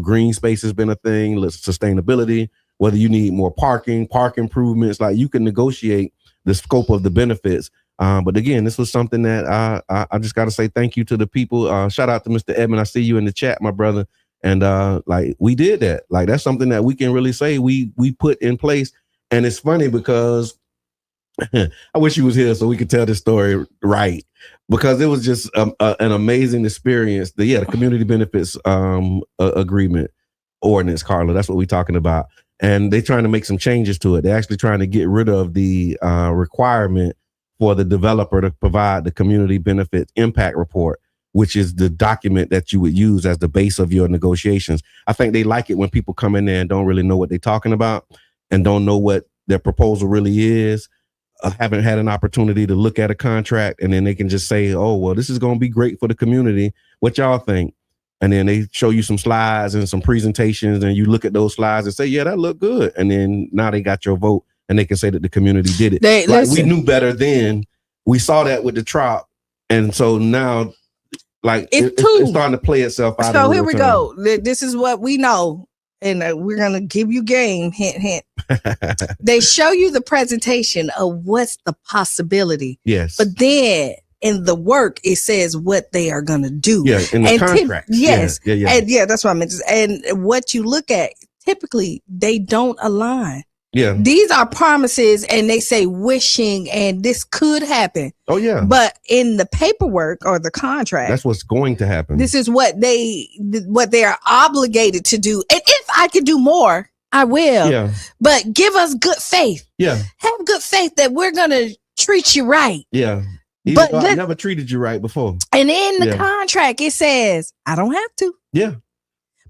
green space has been a thing, sustainability, whether you need more park improvements, like you can negotiate the scope of the benefits. But again, this was something that I just got to say thank you to the people. Shout out to Mr. Edmond. I see you in the chat, my brother. And like we did that. Like that's something that we can really say we put in place. And it's funny because I wish you was here so we could tell this story right, because it was just an amazing experience. The Community Benefits Agreement ordinance, Carla, that's what we're talking about. And they're trying to make some changes to it. They're actually trying to get rid of the requirement for the developer to provide the Community Benefits Impact Report, which is the document that you would use as the base of your negotiations. I think they like it when people come in there and don't really know what they're talking about and don't know what their proposal really is. Haven't had an opportunity to look at a contract, and then they can just say, oh, well, this is going to be great for the community. What y'all think? And then they show you some slides and some presentations, and you look at those slides and say, yeah, that looked good. And then now they got your vote, and they can say that the community did it. We knew better then. We saw that with the trop. And so now, like, it's starting to play itself out. So here we go. This is what we know. And we're going to give you game, hint, hint. They show you the presentation of what's the possibility. Yes. But then in the work, it says what they are going to do. Yeah, in the contract. Yes. Yeah. And that's what I meant. And what you look at, typically, they don't align. Yeah. These are promises, and they say wishing, and this could happen. Oh, yeah. But in the paperwork or the contract, that's what's going to happen. This is what they are obligated to do. And if I could do more, I will. Yeah. But give us good faith. Yeah. Have good faith that we're going to treat you right. Yeah. But I never treated you right before. And in the contract, it says, I don't have to. Yeah.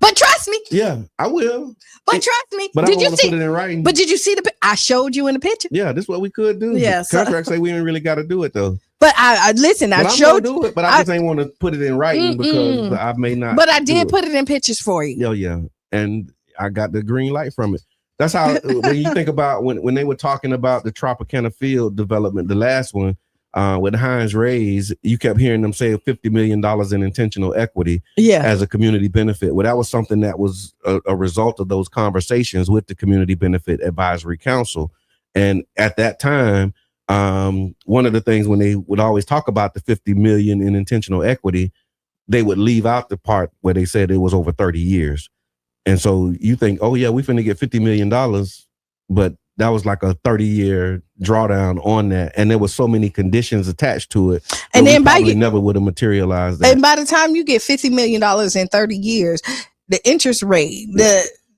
But trust me. Yeah, I will. But trust me. But did you see put it in writing? But did you see I showed you in the picture. Yeah, this is what we could do. Yeah. Contracts say we ain't really got to do it though. But I listen. I showed you it, but I just ain't want to put it in writing because I may not. But I did put it in pictures for you. Yeah, and I got the green light from it. That's how when you think about when they were talking about the Tropicana Field development, the last one. With Heinz Rays, you kept hearing them say $50 million in intentional equity as a community benefit. Well, that was something that was a result of those conversations with the Community Benefit Advisory Council. And at that time, one of the things when they would always talk about the 50 million in intentional equity, they would leave out the part where they said it was over 30 years. And so you think, oh yeah, we finna get $50 million, but that was like a 30-year drawdown on that. And there was so many conditions attached to it. And then never would have materialized that. And by the time you get $50 million in 30 years, the interest rate,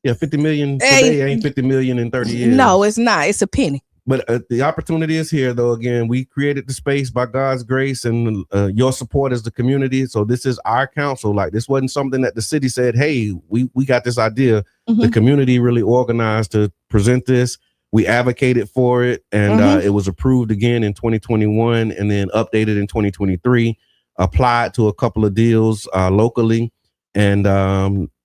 50 million today ain't 50 million in 30 years. No, it's not. It's a penny. But the opportunity is here, though. Again, we created the space by God's grace and your support as the community. So this is our council. Like, this wasn't something that the city said, hey, we got this idea. The community really organized to present this. We advocated for it, and it was approved again in 2021 and then updated in 2023, applied to a couple of deals locally, and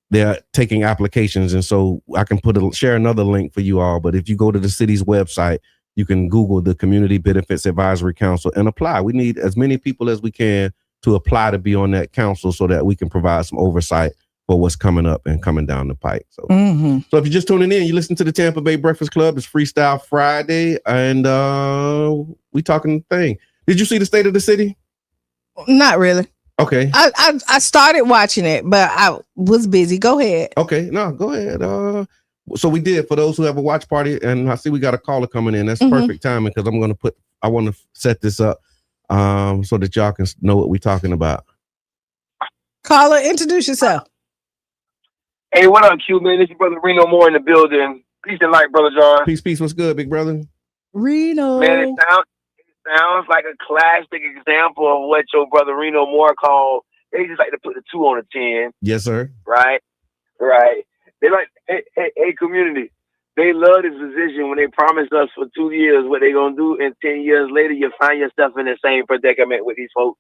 they're taking applications. And so I can share another link for you all. But if you go to the city's website, you can Google the Community Benefits Advisory Council and apply. We need as many people as we can to apply to be on that council so that we can provide some oversight for what's coming up and coming down the pike. So, so if you're just tuning in, you listen to the Tampa Bay Breakfast Club. It's Freestyle Friday, and we talking thing. Did you see the State of the City? Not really. Okay. I started watching it, but I was busy. Go ahead. Okay. No, go ahead. So we did, for those who have a watch party, and I see we got a caller coming in. That's perfect timing because I want to set this up so that y'all can know what we're talking about. Caller, introduce yourself. Hey, what up, Q, man? This is your brother Reno Moore in the building. Peace and light, brother John. Peace. What's good, big brother? Reno. Man, it sounds like a classic example of what your brother Reno Moore called. They just like to put the 2 on a 10. Yes, sir. Right. They like, hey, community. They love this position when they promise us for 2 years what they gonna do, and 10 years later you find yourself in the same predicament with these folks.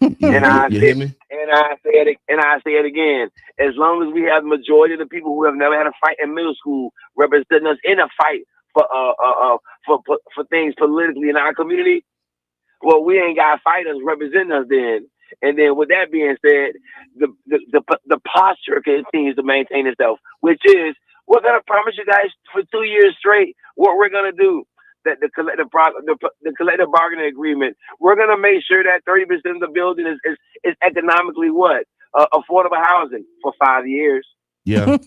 You hear me? And I say it again. As long as we have the majority of the people who have never had a fight in middle school representing us in a fight for things politically in our community, well, we ain't got fighters representing us then. And then with that being said, the posture continues to maintain itself, which is we're gonna promise you guys for 2 years straight what we're gonna do. That the collective bargaining agreement, we're gonna make sure that 30% of the building is economically affordable housing for 5 years. Yeah.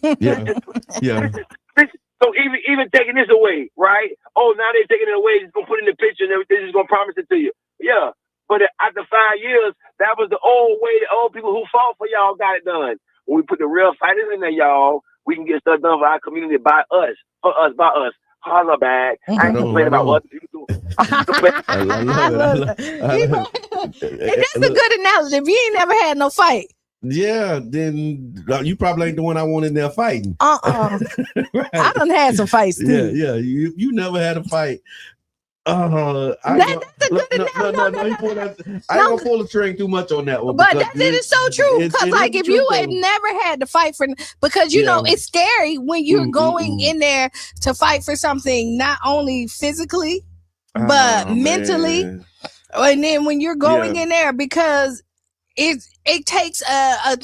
So even taking this away, right? Oh, now they're taking it away. Just gonna put in the picture and everything. Just gonna promise it to you. Yeah, but after 5 years, that was the old way. The old people who fought for y'all got it done. When we put the real fighters in there, y'all, we can get stuff done for our community by us, by us. Holla back. I ain't complaining about what other people do. I love it. And that's a good analogy. If you ain't never had no fight. Yeah, then you probably ain't the one I want in there fighting. Right. I done had some fights too. Yeah. You never had a fight. That's a good analogy. I ain't gonna pull the string too much on that one. But it is so true. Because like if you had never had to fight for, because you know it's scary when you're going in there to fight for something not only physically but mentally, and then when you're going in there because it takes a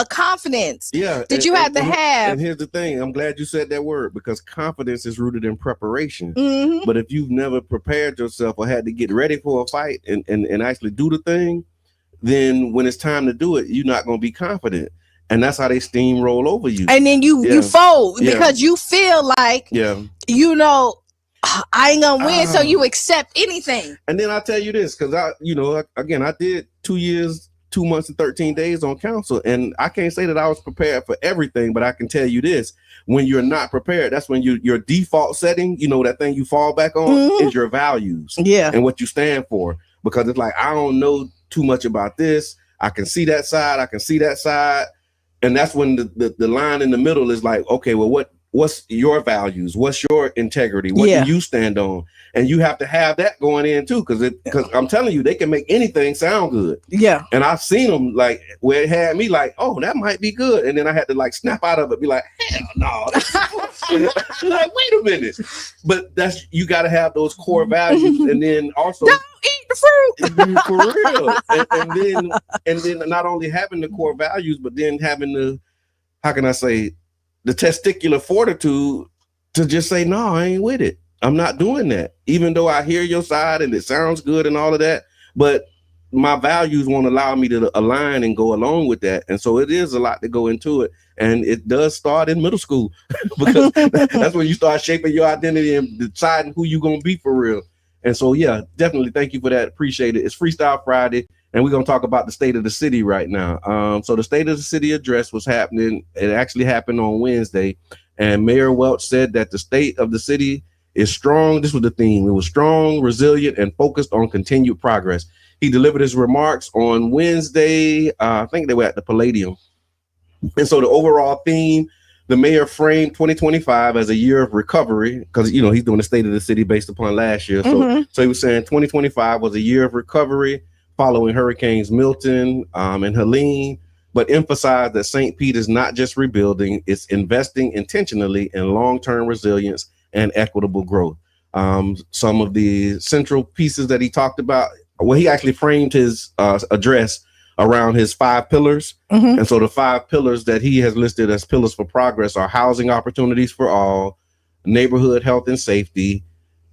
confidence that you have to have. And here's the thing, I'm glad you said that word, because confidence is rooted in preparation. Mm-hmm. But if you've never prepared yourself or had to get ready for a fight and actually do the thing, then when it's time to do it, you're not going to be confident. And that's how they steamroll over you. And then you fold because you feel like, you know, I ain't gonna win, so you accept anything. And then I'll tell you this, because I did 2 years, 2 months and 13 days on council, and I can't say that I was prepared for everything, but I can tell you this: when you're not prepared, that's when your default setting, you know, that thing you fall back on, is your values, and what you stand for. Because it's like, I don't know too much about this. I can see that side, and that's when the line in the middle is like, okay, well, what's your values? What's your integrity? What do you stand on? And you have to have that going in too, because I'm telling you, they can make anything sound good. Yeah. And I've seen them like where it had me like, oh, that might be good, and then I had to like snap out of it, be like, hell no, like wait a minute. But you got to have those core values, and then also don't eat the fruit for real. And then not only having the core values, but then having the, how can I say, the testicular fortitude to just say, no, I ain't with it. I'm not doing that. Even though I hear your side and it sounds good and all of that, but my values won't allow me to align and go along with that. And so it is a lot to go into it. And it does start in middle school because that's when you start shaping your identity and deciding who you're going to be for real. And so, yeah, definitely thank you for that. Appreciate it. It's Freestyle Friday. And we're going to talk about the state of the city right now. So the state of the city address was happening. It actually happened on Wednesday. And Mayor Welch said that the state of the city is strong. This was the theme. It was strong, resilient, and focused on continued progress. He delivered his remarks on Wednesday. I think they were at the Palladium. And so the overall theme, the mayor framed 2025 as a year of recovery because, you know, he's doing the state of the city based upon last year. So he was saying 2025 was a year of recovery following Hurricanes Milton and Helene, but emphasized that St. Pete is not just rebuilding, it's investing intentionally in long-term resilience and equitable growth. Some of the central pieces that he talked about, well, he actually framed his address around his 5 pillars. And so the 5 pillars that he has listed as pillars for progress are housing opportunities for all, neighborhood health and safety,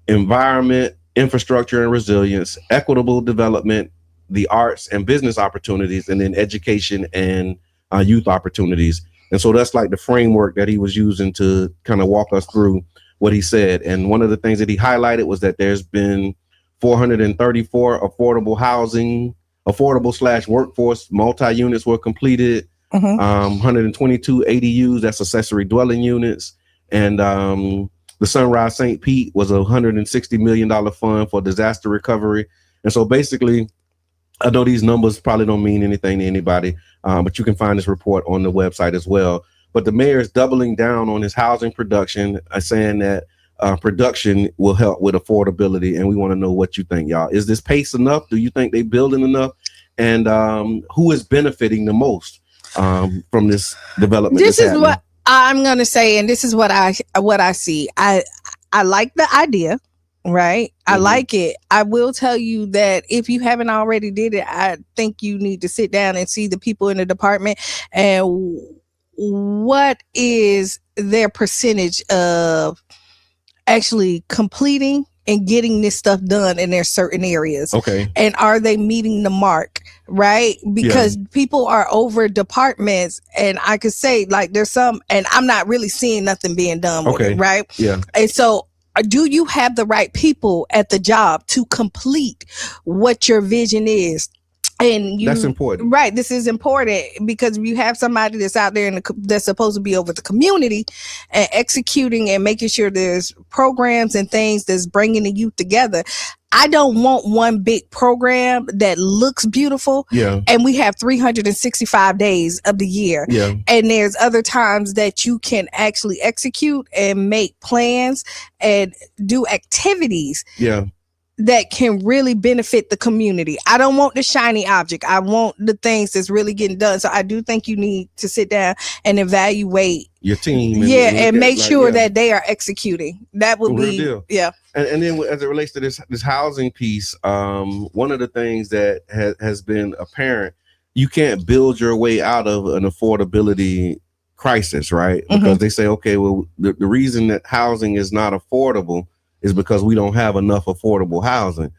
environment, infrastructure and resilience, equitable development, the arts and business opportunities, and then education and youth opportunities. And so that's like the framework that he was using to kind of walk us through what he said. And one of the things that he highlighted was that there's been 434 affordable / workforce multi-units were completed, 122 ADUs, that's accessory dwelling units, and The Sunrise St. Pete was $160 million fund for disaster recovery. And so basically, I know these numbers probably don't mean anything to anybody, but you can find this report on the website as well. But the mayor is doubling down on his housing production, saying that production will help with affordability. And we want to know what you think, y'all. Is this pace enough? Do you think they building enough? And who is benefiting the most from this development? This is what I'm going to say, and this is what I see. I like the idea. Right. I like it. I will tell you that if you haven't already did it, I think you need to sit down and see the people in the department and what is their percentage of actually completing and getting this stuff done in their certain areas. Okay. And are they meeting the mark? Right. Because people are over departments, and I could say like there's some, and I'm not really seeing nothing being done with it. Right. Yeah. And so do you have the right people at the job to complete what your vision is? And that's important, right? This is important because you have somebody that's out there that's supposed to be over the community and executing and making sure there's programs and things that's bringing the youth together. I don't want one big program that looks beautiful. Yeah. And we have 365 days of the year. Yeah. And there's other times that you can actually execute and make plans and do activities. Yeah. That can really benefit the community. I don't want the shiny object. I want the things that's really getting done. So I do think you need to sit down and evaluate your team. And make sure that they are executing. That would be deal. Yeah. And then as it relates to this housing piece, one of the things that has been apparent, you can't build your way out of an affordability crisis, right? Because they say, okay, well, the reason that housing is not affordable is because we don't have enough affordable housing.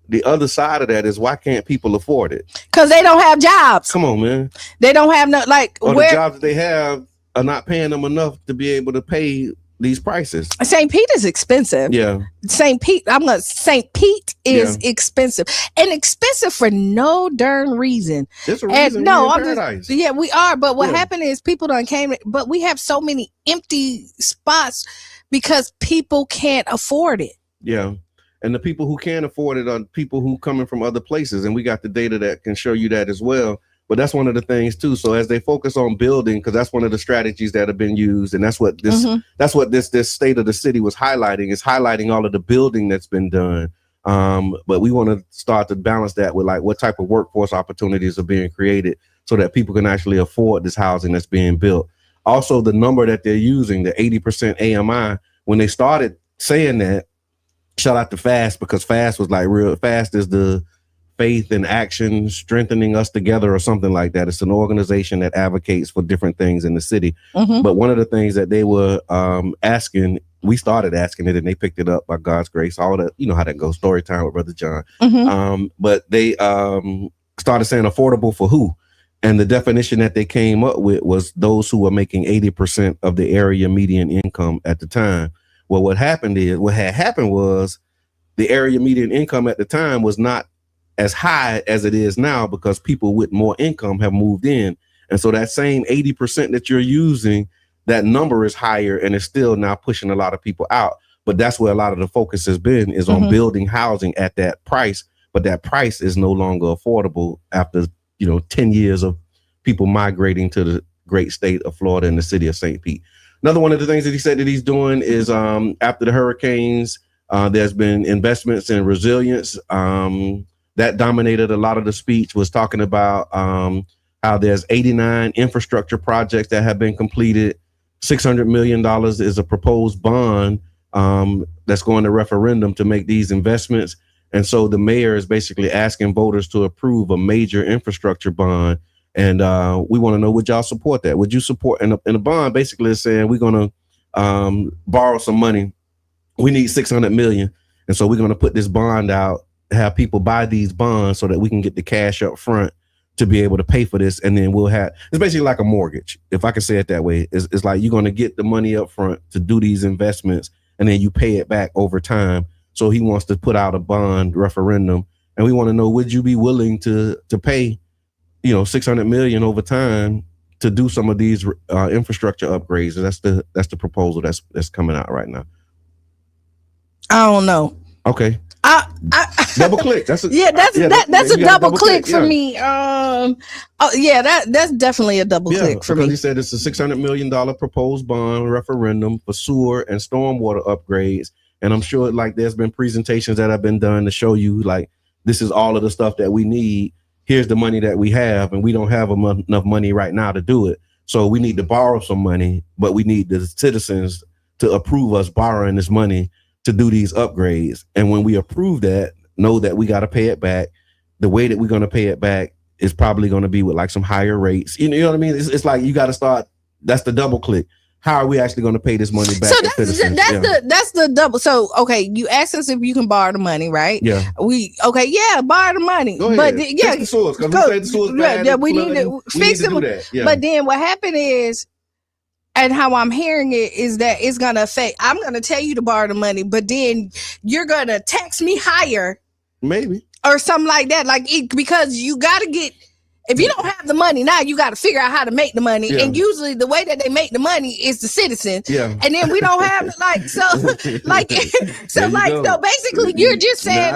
The other side of that is, why can't people afford it? Because they don't have jobs. Come on, man. They don't have the jobs that they have are not paying them enough to be able to pay these prices. St. Pete is expensive. Yeah. St. Pete is expensive, and expensive for no darn reason. There's a reason. We are. But what happened is people done came, but we have so many empty spots because people can't afford it. Yeah. And the people who can afford it are people who coming from other places. And we got the data that can show you that as well. But that's one of the things too. So as they focus on building, because that's one of the strategies that have been used, and that's what this state of the city was highlighting, is highlighting all of the building that's been done. But we want to start to balance that with like what type of workforce opportunities are being created so that people can actually afford this housing that's being built. Also, the number that they're using, the 80% AMI, when they started saying that, shout out to FAST, because FAST was like real. FAST is the Faith and Action Strengthening Us Together or something like that. It's an organization that advocates for different things in the city. But one of the things that they were asking, we started asking it and they picked it up by God's grace. All that, you know how that goes, story time with Brother John. But they started saying affordable for who? And the definition that they came up with was those who were making 80% of the area median income at the time. Well, what had happened was the area median income at the time was not as high as it is now because people with more income have moved in. And so that same 80% that you're using, that number is higher and it's still now pushing a lot of people out. But that's where a lot of the focus has been, is on building housing at that price. But that price is no longer affordable after 10 years of people migrating to the great state of Florida and the city of St. Pete. Another one of the things that he said that he's doing is after the hurricanes, there's been investments in resilience. That dominated a lot of the speech, was talking about how there's 89 infrastructure projects that have been completed. $600 million is a proposed bond that's going to referendum to make these investments. And so the mayor is basically asking voters to approve a major infrastructure bond. And we want to know, would y'all support that? Would you support? And a bond basically is saying we're going to borrow some money. We need $600 million. And so we're going to put this bond out, have people buy these bonds so that we can get the cash up front to be able to pay for this. And then it's basically like a mortgage, if I can say it that way. It's like you're going to get the money up front to do these investments and then you pay it back over time. So he wants to put out a bond referendum, and we want to know, would you be willing to pay, $600 million over time to do some of these infrastructure upgrades? And that's the proposal that's coming out right now. I don't know. Okay. I Double click. That's a that's a double click for yeah. me. That's definitely a double click for me. He said it's a $600 million proposed bond referendum for sewer and stormwater upgrades, and I'm sure like there's been presentations that have been done to show you like this is all of the stuff that we need. Here's the money that we have, and we don't have enough money right now to do it. So we need to borrow some money, but we need the citizens to approve us borrowing this money to do these upgrades. And when we approve that, know that we got to pay it back. The way that we're going to pay it back is probably going to be with like some higher rates. You know what I mean? It's like you got to start. That's the double click. How are we actually going to pay this money back? So that's the double. So okay, you asked us if you can borrow the money, right? Yeah. Borrow the money. Go ahead. But fix the source, because we say the source bad. Yeah, we need to fix it. Yeah. But then what happened is, and how I'm hearing it is that it's gonna affect. I'm gonna tell you to borrow the money, but then you're gonna tax me higher, maybe, or something like that. Because you gotta get. If you don't have the money now, you got to figure out how to make the money. Yeah. And usually the way that they make the money is the citizens. Yeah. And then we don't have so basically you're just saying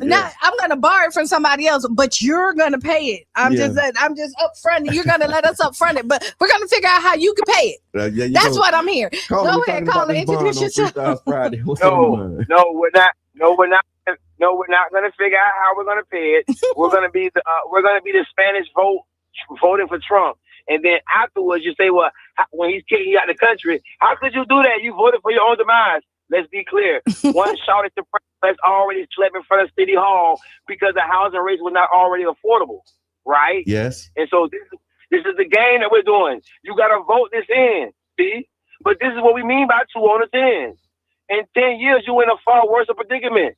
now I'm going to borrow it from somebody else, but you're going to pay it. I'm just upfront. You're going to let us upfront it, but we're going to figure out how you can pay it. That's what I'm hearing. Go ahead, Caller. Introduce yourself. No, we're not. No, we're not going to figure out how we're going to pay it. We're going to be the Spanish voting for Trump, and then afterwards you say, well, when he's kicking you out of the country, how could you do that? You voted for your own demise. Let's be clear. One shouted to press already slept in front of City Hall because the housing rates were not already affordable, right? Yes. And so this is the game that we're doing. You got to vote this in, see? But this is what we mean by 2 on the 10. In 10 years, you're in a far worse predicament.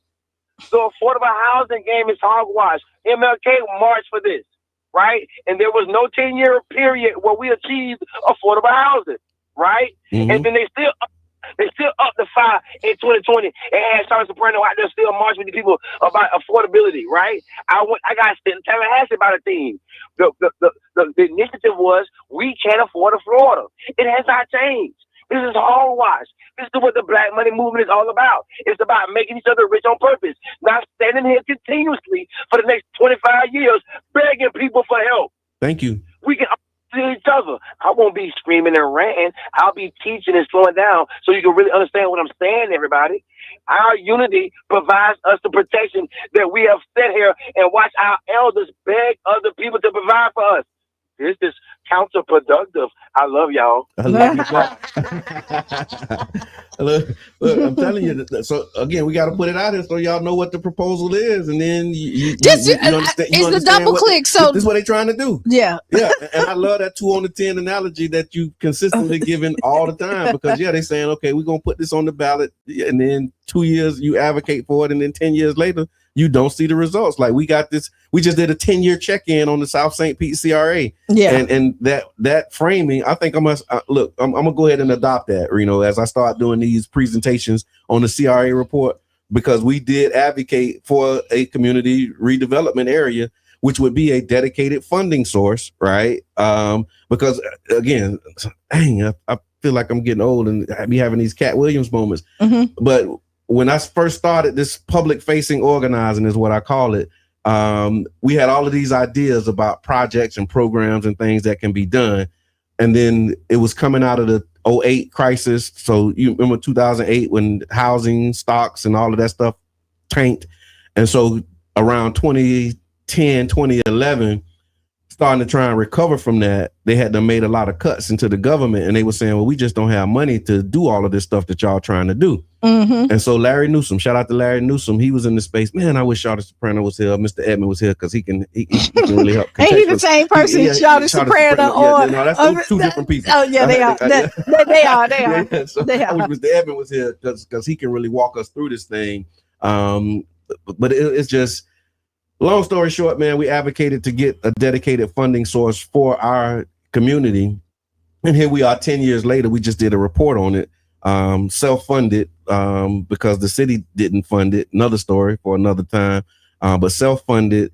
So affordable housing game is hogwash. MLK marched for this, right? And there was no 10-year period where we achieved affordable housing, right? Mm-hmm. And then they still up the fire in 2020 and had Charlie Soprano out there still marching with the people about affordability, right? I got sent in Tallahassee by the team. The initiative was we can't afford a Florida. It has not changed. This is hogwash. This is what the Black Money Movement is all about. It's about making each other rich on purpose, not standing here continuously for the next 25 years begging people for help. Thank you. We can see each other. I won't be screaming and ranting. I'll be teaching and slowing down so you can really understand what I'm saying, everybody. Our unity provides us the protection that we have set here and watch our elders beg other people to provide for us. This is counterproductive. I love y'all. I love you. Look, I'm telling you. So again, we got to put it out here so y'all know what the proposal is, and then you understand. It's the double click. So this is what they're trying to do. Yeah. And I love that 2 on the 10 analogy that you consistently giving all the time, because they're saying, okay, we're gonna put this on the ballot, and then 2 years you advocate for it, and then 10 years later you don't see the results. Like we got this. We just did a 10-year check-in on the South St. Pete CRA. Yeah. And that framing, I think I'm gonna go ahead and adopt that, as I start doing these presentations on the CRA report, because we did advocate for a community redevelopment area, which would be a dedicated funding source, right? Because again, dang, I feel like I'm getting old and I be having these Cat Williams moments. Mm-hmm. But when I first started this public facing organizing is what I call it, we had all of these ideas about projects and programs and things that can be done. And then it was coming out of the 2008 crisis. So you remember 2008 when housing stocks and all of that stuff tanked. And so around 2010, 2011, starting to try and recover from that, they had made a lot of cuts into the government, and they were saying, well, we just don't have money to do all of this stuff that y'all trying to do. Mm-hmm. And so Larry Newsom, shout out to Larry Newsom, he was in the space. Man, I wish Charlie Soprano was here, Mr. Edmond was here, because he can really help. Ain't he the same person, Charlie Soprano? Or no, that's two different people. Oh yeah, they are. They are. Yeah, so I wish Mr. Edmond was here because he can really walk us through this thing. But it's just, long story short, man, we advocated to get a dedicated funding source for our community. And here we are 10 years later, we just did a report on it, self-funded, because the city didn't fund it. Another story for another time, but self-funded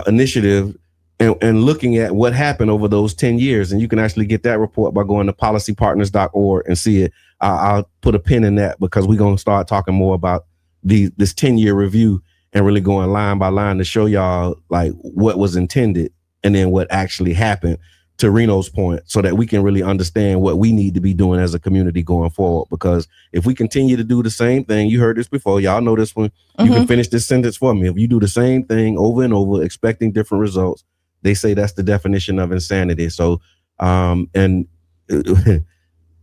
initiative and looking at what happened over those 10 years. And you can actually get that report by going to policypartners.org and see it. I'll put a pin in that because we're going to start talking more about this 10-year review and really going line by line to show y'all like what was intended and then what actually happened, to Reno's point, so that we can really understand what we need to be doing as a community going forward. Because if we continue to do the same thing, you heard this before, y'all know this one, you can finish this sentence for me. If you do the same thing over and over, expecting different results, they say that's the definition of insanity. So, and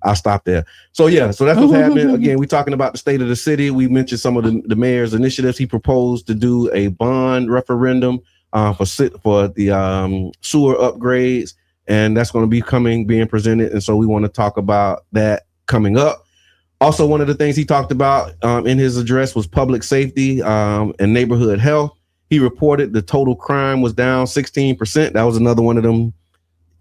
I'll stop there. So yeah, so that's what's happening. Again, we're talking about the state of the city. We mentioned some of the mayor's initiatives. He proposed to do a bond referendum for the sewer upgrades, and that's going to be being presented. And so we want to talk about that coming up. Also, one of the things he talked about in his address was public safety and neighborhood health. He reported the total crime was down 16%. That was another one of them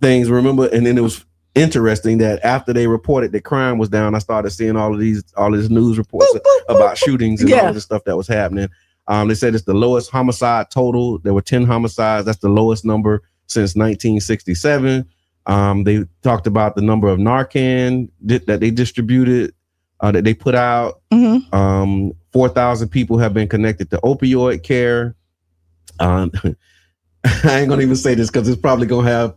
things, remember? And then it was interesting that after they reported that crime was down, I started seeing all these news reports about shootings and all of the stuff that was happening. They said it's the lowest homicide total. There were 10 homicides. That's the lowest number since 1967. They talked about the number of Narcan that they distributed, that they put out. 4,000 people have been connected to opioid care. I ain't gonna even say this because it's probably gonna have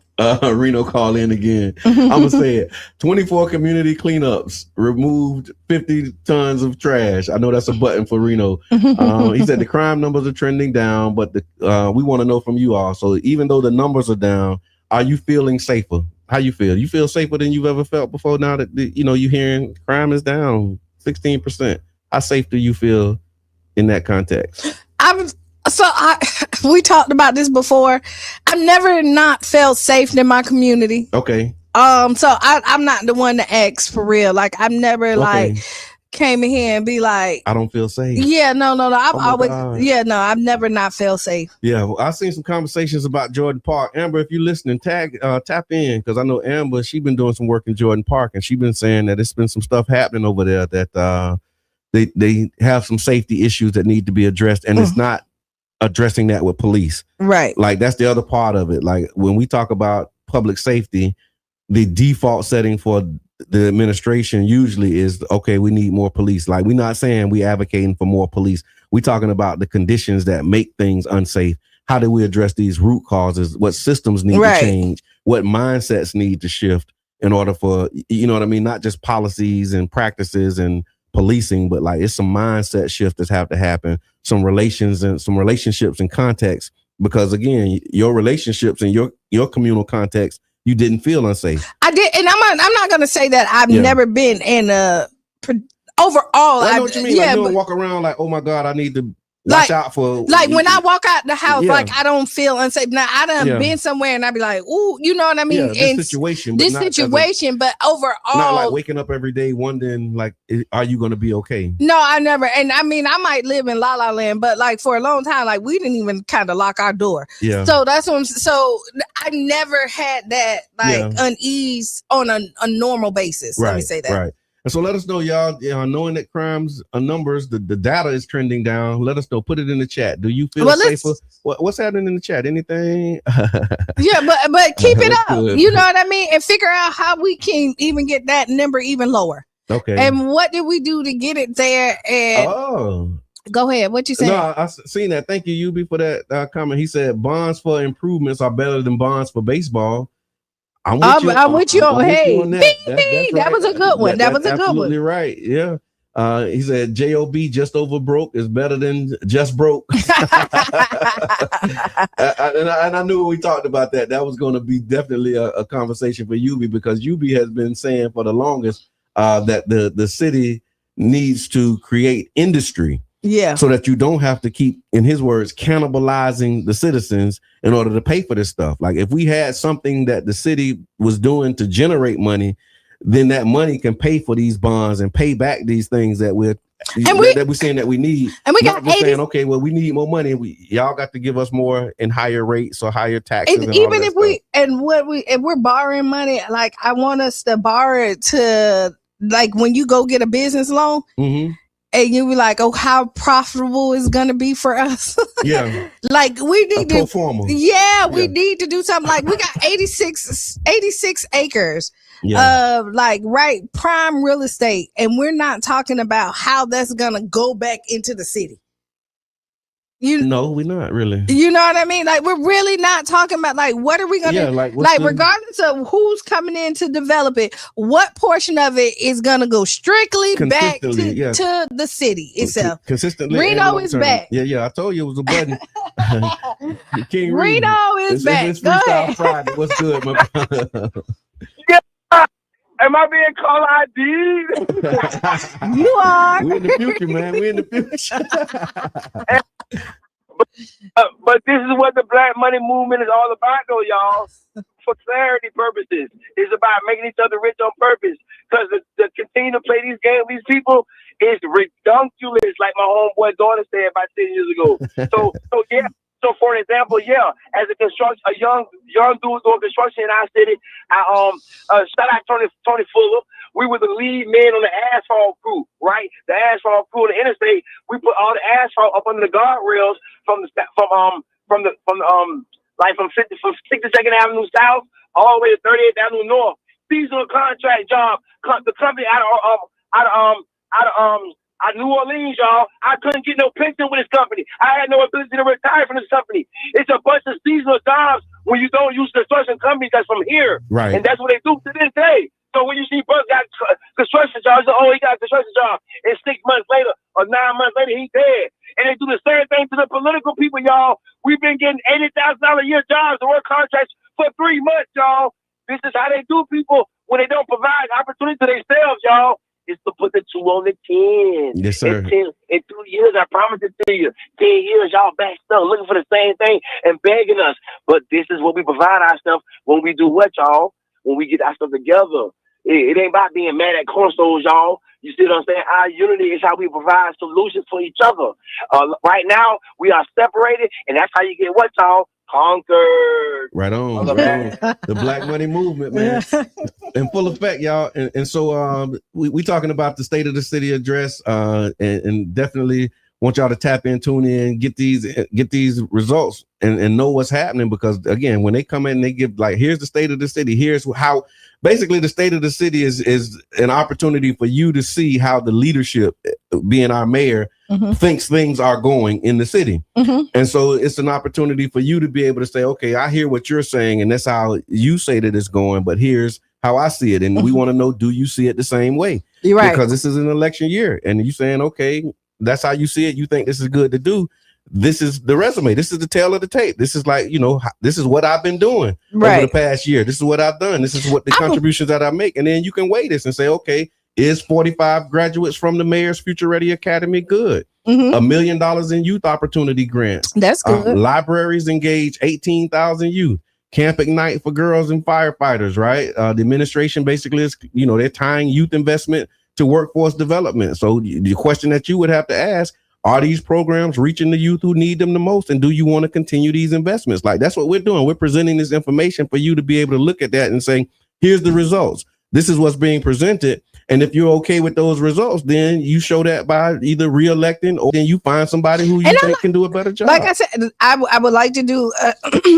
Reno call in again. I'm gonna say it. 24 community cleanups, removed 50 tons of trash. I know that's a button for Reno. He said the crime numbers are trending down, but we want to know from you all. So even though the numbers are down, are you feeling safer? How you feel? You feel safer than you've ever felt before? Now that you hearing crime is down 16%. How safe do you feel in that context? We talked about this before. I've never not felt safe in my community. Okay. So I'm not the one to ask for real. Like I've never like came in here and be like, I don't feel safe. Yeah, no. I've never not felt safe. Yeah, well, I've seen some conversations about Jordan Park. Amber, if you're listening, tap in, because I know Amber, she's been doing some work in Jordan Park, and she's been saying that it's been some stuff happening over there that they have some safety issues that need to be addressed, and it's not addressing that with police. Right. Like that's the other part of it. Like when we talk about public safety, the default setting for the administration usually is, okay, we need more police. Like we're not saying we advocating for more police. We're talking about the conditions that make things unsafe. How do we address these root causes? What systems need to change? What mindsets need to shift in order for, you know what I mean? Not just policies and practices and policing, but like it's some mindset shift that's have to happen, some relationships and context, because again, your relationships and your communal context, you didn't feel unsafe. I did, and I'm not gonna say that I've never been in a overall. I know what you mean. Like, you don't walk around like, oh my God, I need to watch out for. Like when I walk out the house, like I don't feel unsafe. Now I done been somewhere and I be like, ooh, you know what I mean? This situation, but overall, not like waking up every day wondering, like, are you going to be okay? No, I never. And I mean, I might live in La La Land, but like for a long time, like we didn't even kind of lock our door. Yeah. So that's what so I never had that like unease on a normal basis. Let me say that. Right. And so let us know, y'all, knowing that crimes numbers, the data is trending down. Let us know. Put it in the chat. Do you feel safer? What's happening in the chat? Anything? Yeah, but keep it up. Good. You know what I mean? And figure out how we can even get that number even lower. Okay. And what did we do to get it there? And go ahead. What you saying? No, I seen that. Thank you, Yubi, for that comment. He said bonds for improvements are better than bonds for baseball. I'm with you on that. That was a good one. That was a good one. Absolutely right. Yeah. He said JOB, just over broke, is better than just broke. And I knew when we talked about that, that was going to be definitely a conversation for Yubi, because Yubi has been saying for the longest that the city needs to create industry. Yeah. So that you don't have to keep, in his words, cannibalizing the citizens in order to pay for this stuff. Like if we had something that the city was doing to generate money, then that money can pay for these bonds and pay back these things that we're saying that we need. And we got saying, okay, well, we need more money. Y'all got to give us more in higher rates or higher taxes. And even if we're borrowing money, like I want us to borrow it to, like when you go get a business loan. Mm-hmm. and you were like, oh, how profitable is going to be for us. Yeah. Like we need pro forma. We need to do something. Like we got 86 acres of like prime real estate. And we're not talking about how that's going to go back into the city. No, we're not really. You know what I mean? Like we're really not talking about like what are we gonna regardless of who's coming in to develop it, what portion of it is gonna go strictly back to the city itself. Consistently. Reno is back. Yeah. I told you it was a button. King Reno is back. It's Freestyle Friday. What's good, my brother? Am I being called ID? You are. We're in the future, man. We're in the future. But this is what the Black Money Movement is all about, though, y'all. For clarity purposes, it's about making each other rich on purpose. Because to continue to play these games, these people is redunculous, like my homeboy daughter said about 10 years ago. So yeah. So for example, as a young dude doing construction in our city, shout out Tony Fuller. We were the lead men on the asphalt crew, right? The asphalt crew on the interstate. We put all the asphalt up under the guardrails from 62nd Avenue South all the way to 38th Avenue North. Seasonal contract job. The company out of New Orleans, y'all. I couldn't get no pension with this company. I had no ability to retire from this company. It's a bunch of seasonal jobs when you don't use construction companies that's from here. Right. And that's what they do to this day. So when you see Buck got construction jobs, he got a construction job. And 6 months later or 9 months later, he's dead. And they do the same thing to the political people, y'all. We've been getting $80,000 a year jobs to work contracts for 3 months, y'all. This is how they do people when they don't provide opportunity to themselves, y'all. Is to put the 2 on the 10. Yes, sir. In 2 years, I promise it to you. 10 years, y'all back stuff looking for the same thing and begging us. But this is what we provide our stuff when we do what, y'all? When we get our stuff together. It ain't about being mad at corner stores, y'all. You see what I'm saying? Our unity is how we provide solutions for each other. Right now, we are separated, and that's how you get what, y'all? Conquered. Right on. The Black Money Movement, man. In full effect, y'all. And so we talking about the State of the City address, and definitely want y'all to tap in, tune in, get these results and know what's happening, because again, when they come in, they give like, here's the state of the city. Here's how basically the state of the city is an opportunity for you to see how the leadership, being our mayor, thinks things are going in the city. And so it's an opportunity for you to be able to say, okay, I hear what you're saying, and that's how you say that it's going, but here's how I see it. And we want to know, do you see it the same way? You're right. Because this is an election year, and you saying, okay, that's how you see it. You think this is good to do. This is the resume. This is the tail of the tape. This is like, this is what I've been doing over the past year. This is what I've done. This is what the contributions that I make. And then you can weigh this and say, okay, is 45 graduates from the Mayor's Future Ready Academy good? $1 million in youth opportunity grants. That's good. Libraries engage 18,000 youth. Camp Ignite for girls and firefighters, right? The administration basically is, they're tying youth investment to workforce development. So the question that you would have to ask, are these programs reaching the youth who need them the most? And do you want to continue these investments? Like, that's what we're doing. We're presenting this information for you to be able to look at that and say, here's the results. This is what's being presented. And if you're okay with those results, then you show that by either re-electing, or then you find somebody who you think can do a better job. Like I said, I would like to do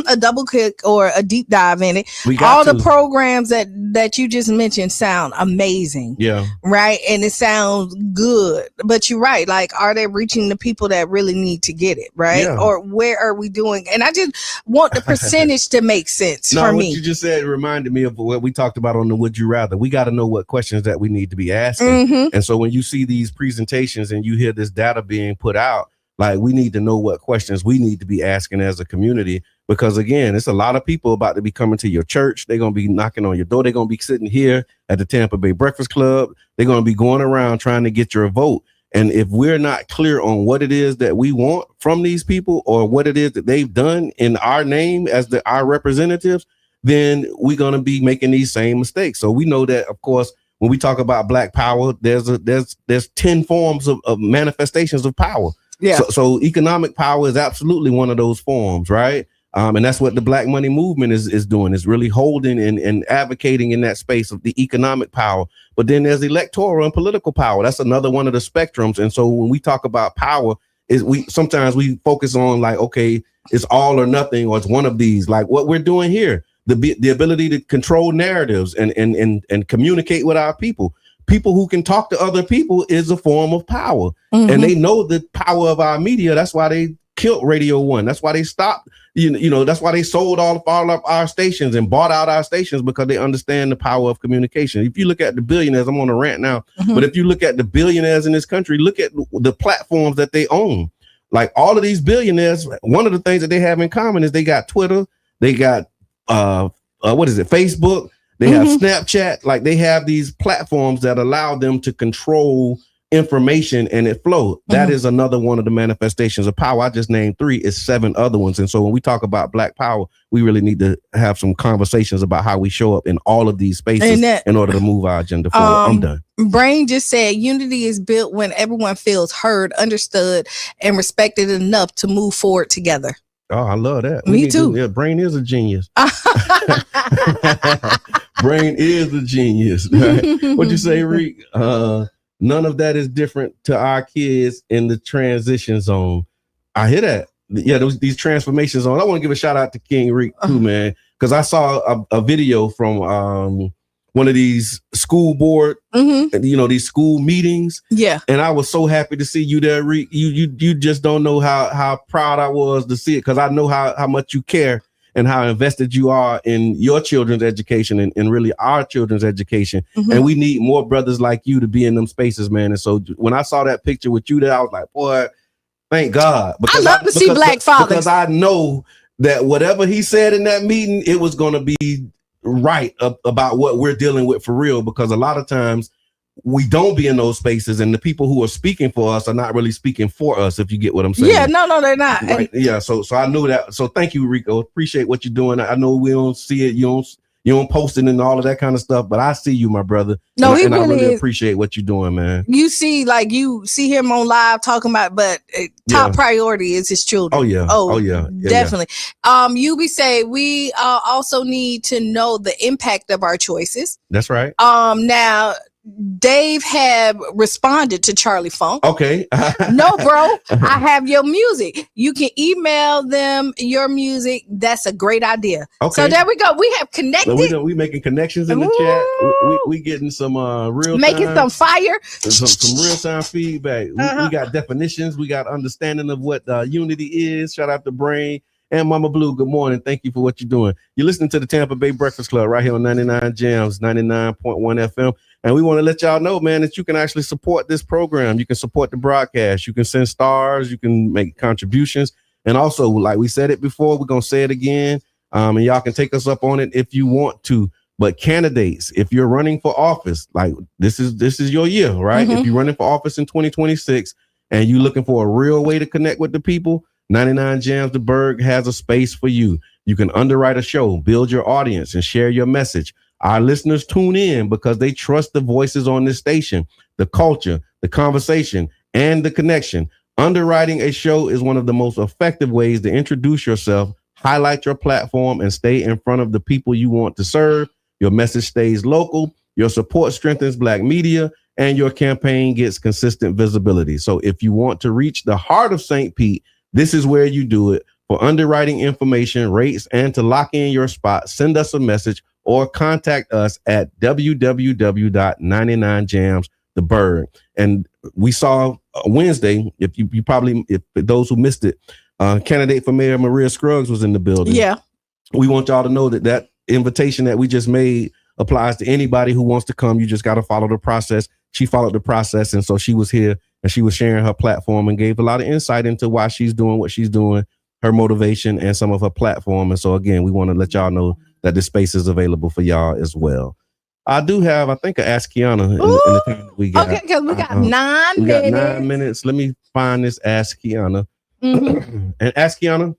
a double click or a deep dive in it. The programs that you just mentioned sound amazing. Yeah. Right. And it sounds good. But you're right. Like, are they reaching the people that really need to get it? Right. Yeah. Or where are we doing? And I just want the percentage to make sense for me. What you just said reminded me of what we talked about on the Would You Rather. We got to know what questions that we need to be asking. And so when you see these presentations and you hear this data being put out, like, we need to know what questions we need to be asking as a community, because again, it's a lot of people about to be coming to your church. They're going to be knocking on your door. They're going to be sitting here at the Tampa Bay Breakfast Club. They're going to be going around trying to get your vote. And if we're not clear on what it is that we want from these people, or what it is that they've done in our name as our representatives, then we're going to be making these same mistakes. So we know that, of course, when we talk about Black power, there's 10 forms of manifestations of power. Yeah. So economic power is absolutely one of those forms, right? And that's what the Black Money Movement is doing, is really holding and advocating in that space of the economic power. But then there's electoral and political power. That's another one of the spectrums. And so when we talk about power, sometimes we focus on like, okay, it's all or nothing, or it's one of these. Like what we're doing here, the ability to control narratives and communicate with our people. People who can talk to other people is a form of power. And they know the power of our media. That's why they killed Radio 1. That's why they stopped, that's why they sold all of our stations and bought out our stations, because they understand the power of communication. If you look at the billionaires, I'm on a rant now, but if you look at the billionaires in this country, look at the platforms that they own. Like all of these billionaires, one of the things that they have in common is they got Twitter, they got Facebook, they have Snapchat. Like they have these platforms that allow them to control information and it flow. That is another one of the manifestations of power. I just named 3, is 7 other ones. And so when we talk about Black power, we really need to have some conversations about how we show up in all of these spaces in order to move our agenda forward. I'm done. Brain just said unity is built when everyone feels heard, understood, and respected enough to move forward together. Oh, I love that. Me too. Brain is a genius. Brain is a genius. Right? What'd you say, Reek? None of that is different to our kids in the transition zone. I hear that. Yeah, these transformation zones. I want to give a shout out to King Reek too, man, because I saw a video from one of these school board, these school meetings. Yeah. And I was so happy to see you there, Reek. You just don't know how proud I was to see it, because I know how much you care and how invested you are in your children's education and really our children's education. And we need more brothers like you to be in them spaces, man. And so when I saw that picture with you there, I was like, boy, thank God. Because I love to see Black fathers. Because I know that whatever he said in that meeting, it was going to be right about what we're dealing with for real. Because a lot of times we don't be in those spaces, and the people who are speaking for us are not really speaking for us, if you get what I'm saying. Yeah, no, they're not. Right? Yeah, so I knew that. So thank you, Rico. Appreciate what you're doing. I know we don't see it, you don't post it and all of that kind of stuff, but I see you, my brother. No, and I really appreciate what you're doing, man. You see him on live talking about, but top priority is his children. Oh yeah. Definitely. You say we also need to know the impact of our choices. That's right. Now Dave had responded to Charlie Funk. Okay. No, bro, I have your music. You can email them your music. That's a great idea. Okay. So there we go. We have connected. So we making connections in the chat. We getting some real making some fire. Some real time feedback. We got definitions. We got understanding of what unity is. Shout out to Brain and Mama Blue. Good morning. Thank you for what you're doing. You're listening to the Tampa Bay Breakfast Club right here on 99 Jams, 99.1 FM. And we want to let y'all know, man, that you can actually support this program. You can support the broadcast. You can send stars. You can make contributions. And also, like we said it before, we're going to say it again. And y'all can take us up on it if you want to. But candidates, if you're running for office, like this is your year, right? If you're running for office in 2026 and you're looking for a real way to connect with the people, 99 Jams the Berg has a space for you. You can underwrite a show, build your audience, and share your message. Our listeners tune in because they trust the voices on this station, the culture, the conversation, and the connection. Underwriting a show is one of the most effective ways to introduce yourself, highlight your platform, and stay in front of the people you want to serve. Your message stays local, your support strengthens Black media, and your campaign gets consistent visibility. So if you want to reach the heart of St. Pete, this is where you do it. For underwriting information, rates, and to lock in your spot, send us a message or contact us at www.99jamsthebird. And we saw Wednesday, if those who missed it, candidate for mayor Maria Scruggs was in the building. Yeah. We want y'all to know that invitation that we just made applies to anybody who wants to come. You just got to follow the process. She followed the process. And so she was here and she was sharing her platform and gave a lot of insight into why she's doing what she's doing, her motivation, and some of her platform. And so, again, we want to let y'all know that this space is available for y'all as well. I do have, I think, a Ask Qiana in the time that we got. Okay, because we got 9 minutes. We got 9 minutes. Let me find this Ask Qiana. And Ask Qiana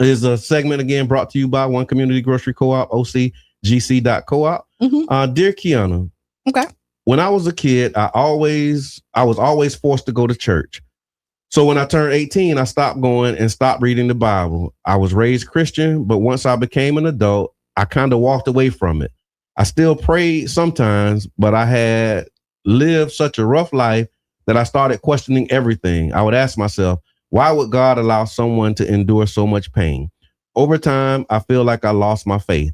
is a segment, again, brought to you by One Community Grocery Co-op, OCGC.coop. Dear Qiana, okay. When I was a kid, I was always forced to go to church. So when I turned 18, I stopped going and stopped reading the Bible. I was raised Christian, but once I became an adult, I kind of walked away from it. I still prayed sometimes, but I had lived such a rough life that I started questioning everything. I would ask myself, why would God allow someone to endure so much pain? Over time, I feel like I lost my faith.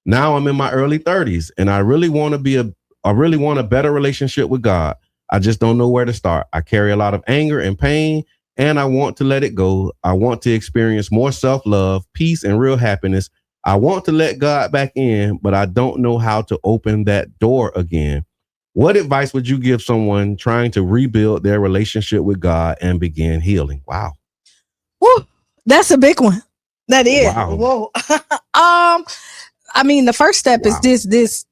Now I'm in my early 30s and I really want a better relationship with God. I just don't know where to start. I carry a lot of anger and pain, and I want to let it go. I want to experience more self-love, peace, and real happiness. I want to let God back in, but I don't know how to open that door again. What advice would you give someone trying to rebuild their relationship with God and begin healing? Wow. Woo, that's a big one. That is. Wow. Whoa. I mean, the first step is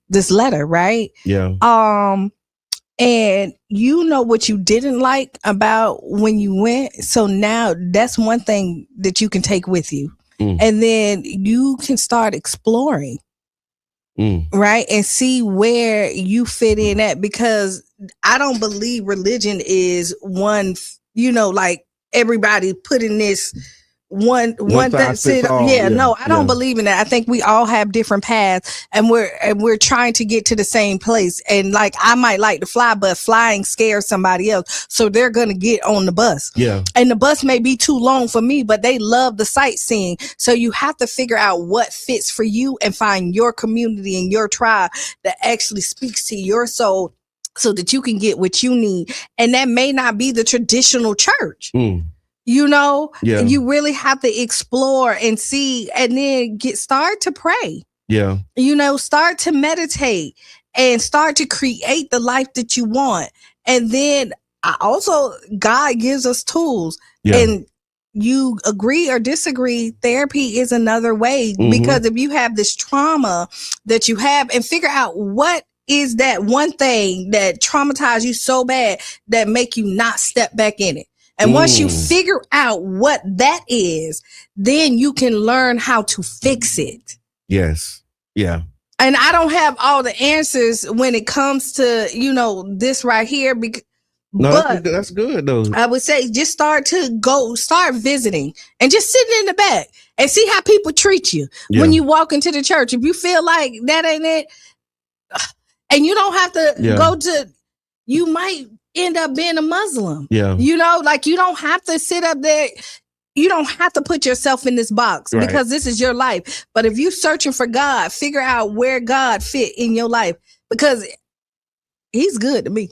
this letter, right? Yeah. And you know what you didn't like about when you went. So now that's one thing that you can take with you. And then you can start exploring, right? And see where you fit in at, because I don't believe religion is one, like everybody putting this one thing. No, I don't believe in that. I think we all have different paths, and we're trying to get to the same place. And like, I might like to fly, but flying scares somebody else, so they're gonna get on the bus. Yeah, and the bus may be too long for me, but they love the sightseeing. So you have to figure out what fits for you and find your community and your tribe that actually speaks to your soul, so that you can get what you need. And that may not be the traditional church. You really have to explore and see, and then start to pray. Yeah. Start to meditate and start to create the life that you want. And then God gives us tools. Yeah. And you agree or disagree, therapy is another way. Because if you have this trauma that you have, and figure out what is that one thing that traumatized you so bad that make you not step back in it. And once you figure out what that is, then you can learn how to fix it. Yes. Yeah. And I don't have all the answers when it comes to, this right here. But that's good though. I would say just start visiting and just sitting in the back and see how people treat you when you walk into the church. If you feel like that ain't it, and you don't have to go to, you might end up being a Muslim. Yeah. You don't have to sit up there. You don't have to put yourself in this box because this is your life. But if you're searching for God, figure out where God fit in your life, because he's good to me.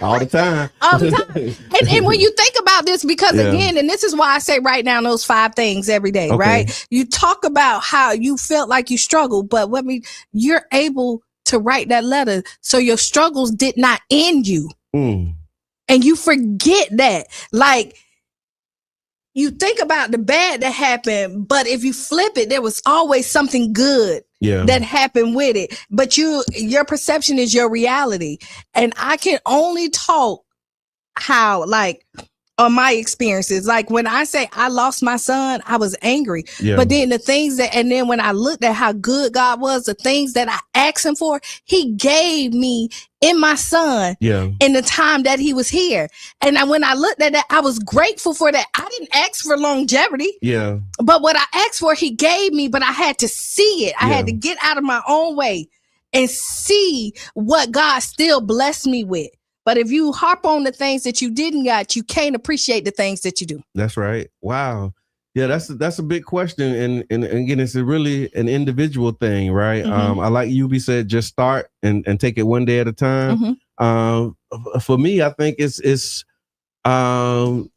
All the time. All the time. And when you think about this, because again, and this is why I say write down those 5 things every day, right? You talk about how you felt like you struggled, but you're able to write that letter, so your struggles did not end you. And you forget that. Like, you think about the bad that happened, but if you flip it, there was always something good that happened with it. But your perception is your reality. And I can only talk how, on my experiences. Like, when I say I lost my son, I was angry. But then then when I looked at how good God was, the things that I asked him for, he gave me in my son in the time that he was here. And when I looked at that, I was grateful for that. I didn't ask for longevity. Yeah. But what I asked for, he gave me, but I had to see it. I had to get out of my own way and see what God still blessed me with. But if you harp on the things that you didn't got, you can't appreciate the things that you do. That's right. Wow. Yeah, that's a big question. And again, it's really an individual thing, right? I like UB said, just start and take it one day at a time. For me, I think it's I'm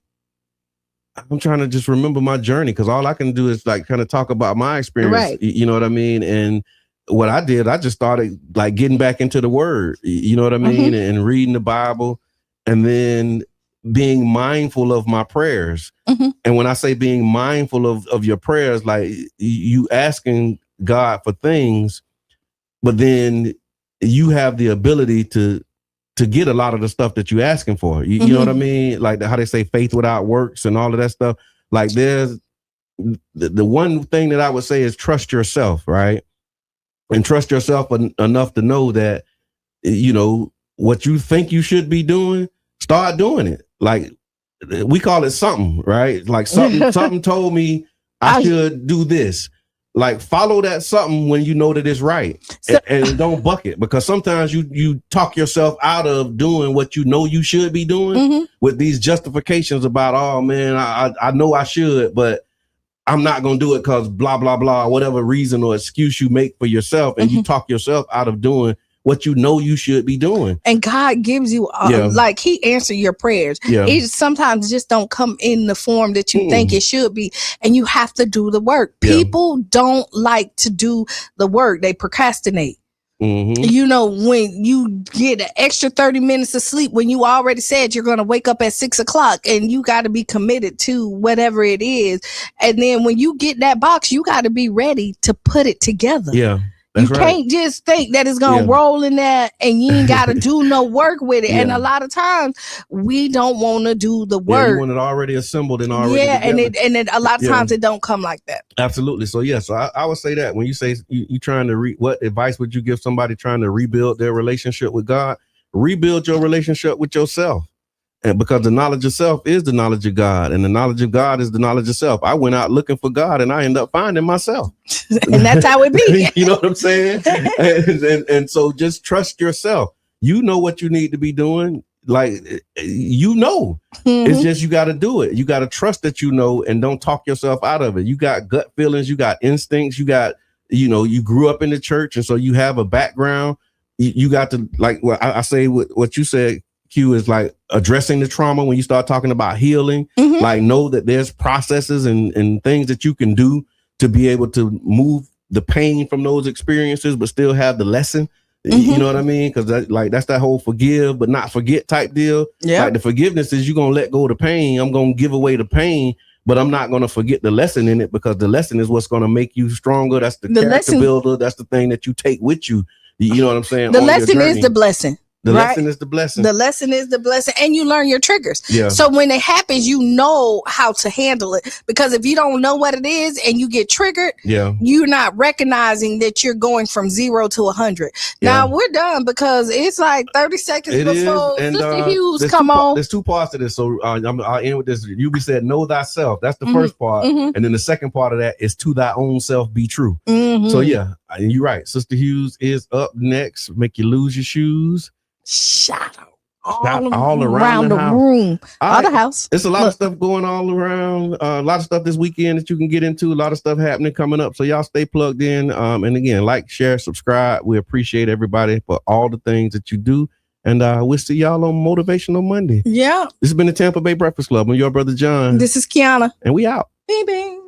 trying to just remember my journey, because all I can do is kind of talk about my experience. Right. You know what I mean? And what I did, I just started getting back into the word, you know what I mean? And reading the Bible, and then being mindful of my prayers. And when I say being mindful of your prayers, you asking God for things, but then you have the ability to get a lot of the stuff that you're asking for. You know what I mean? Like how they say faith without works and all of that stuff. Like, there's the one thing that I would say is trust yourself, right? And trust yourself enough to know that, what you think you should be doing, start doing it. Like, we call it something, right? Like something told me I should do this. Like follow that something when you know that it's right, and don't buck it, because sometimes you talk yourself out of doing what you know you should be doing with these justifications about, oh man, I know I should, but I'm not going to do it because blah, blah, blah, whatever reason or excuse you make for yourself. And you talk yourself out of doing what you know you should be doing. And God gives you, like he answered your prayers. Yeah. It sometimes just don't come in the form that you think it should be. And you have to do the work. People don't like to do the work. They procrastinate. You know, when you get an extra 30 minutes of sleep, when you already said you're going to wake up at 6 o'clock, and you got to be committed to whatever it is. And then when you get that box, you got to be ready to put it together. Yeah. You can't just think that it's going to roll in there and you ain't got to do no work with it. And a lot of times we don't want to do the work. You want it already assembled and already together. and a lot of times it don't come like that. Absolutely. So so I would say that when you say you trying to what advice would you give somebody trying to rebuild their relationship with God? Rebuild your relationship with yourself. And because the knowledge of self is the knowledge of God, and the knowledge of God is the knowledge of self. I went out looking for God and I end up finding myself. And that's how it be. You know what I'm saying? and so just trust yourself. You know what you need to be doing. Like, it's just, you got to do it. You got to trust that you know, and don't talk yourself out of it. You got gut feelings, you got instincts, you got, you grew up in the church. And so you have a background. You got to, like, well, I say what you said, Q, is like addressing the trauma. When you start talking about healing, like know that there's processes and things that you can do to be able to move the pain from those experiences, but still have the lesson. You know what I mean? Because that's that whole forgive but not forget type deal. Yeah. Like the forgiveness is you're gonna let go of the pain. I'm gonna give away the pain, but I'm not gonna forget the lesson in it, because the lesson is what's gonna make you stronger. That's the character lesson builder. That's the thing that you take with you. You know what I'm saying? The lesson is the blessing. The lesson is the blessing. The lesson is the blessing. And you learn your triggers. Yeah. So when it happens, you know how to handle it. Because if you don't know what it is and you get triggered, you're not recognizing that you're going from 0 to 100. Now we're done, because it's like 30 seconds before Sister Hughes come on. There's two parts to this. So I'll end with this. You said, know thyself. That's the first part. And then the second part of that is to thy own self be true. So you're right. Sister Hughes is up next. Make you lose your shoes. Shout out all around the room, all the house. It's a lot of stuff going all around. A lot of stuff this weekend that you can get into. A lot of stuff happening coming up. So y'all stay plugged in. And again, like, share, subscribe. We appreciate everybody for all the things that you do. And we'll see y'all on Motivational Monday. Yeah. This has been the Tampa Bay Breakfast Club. I'm your brother John. This is Qiana. And we out. Bing bing.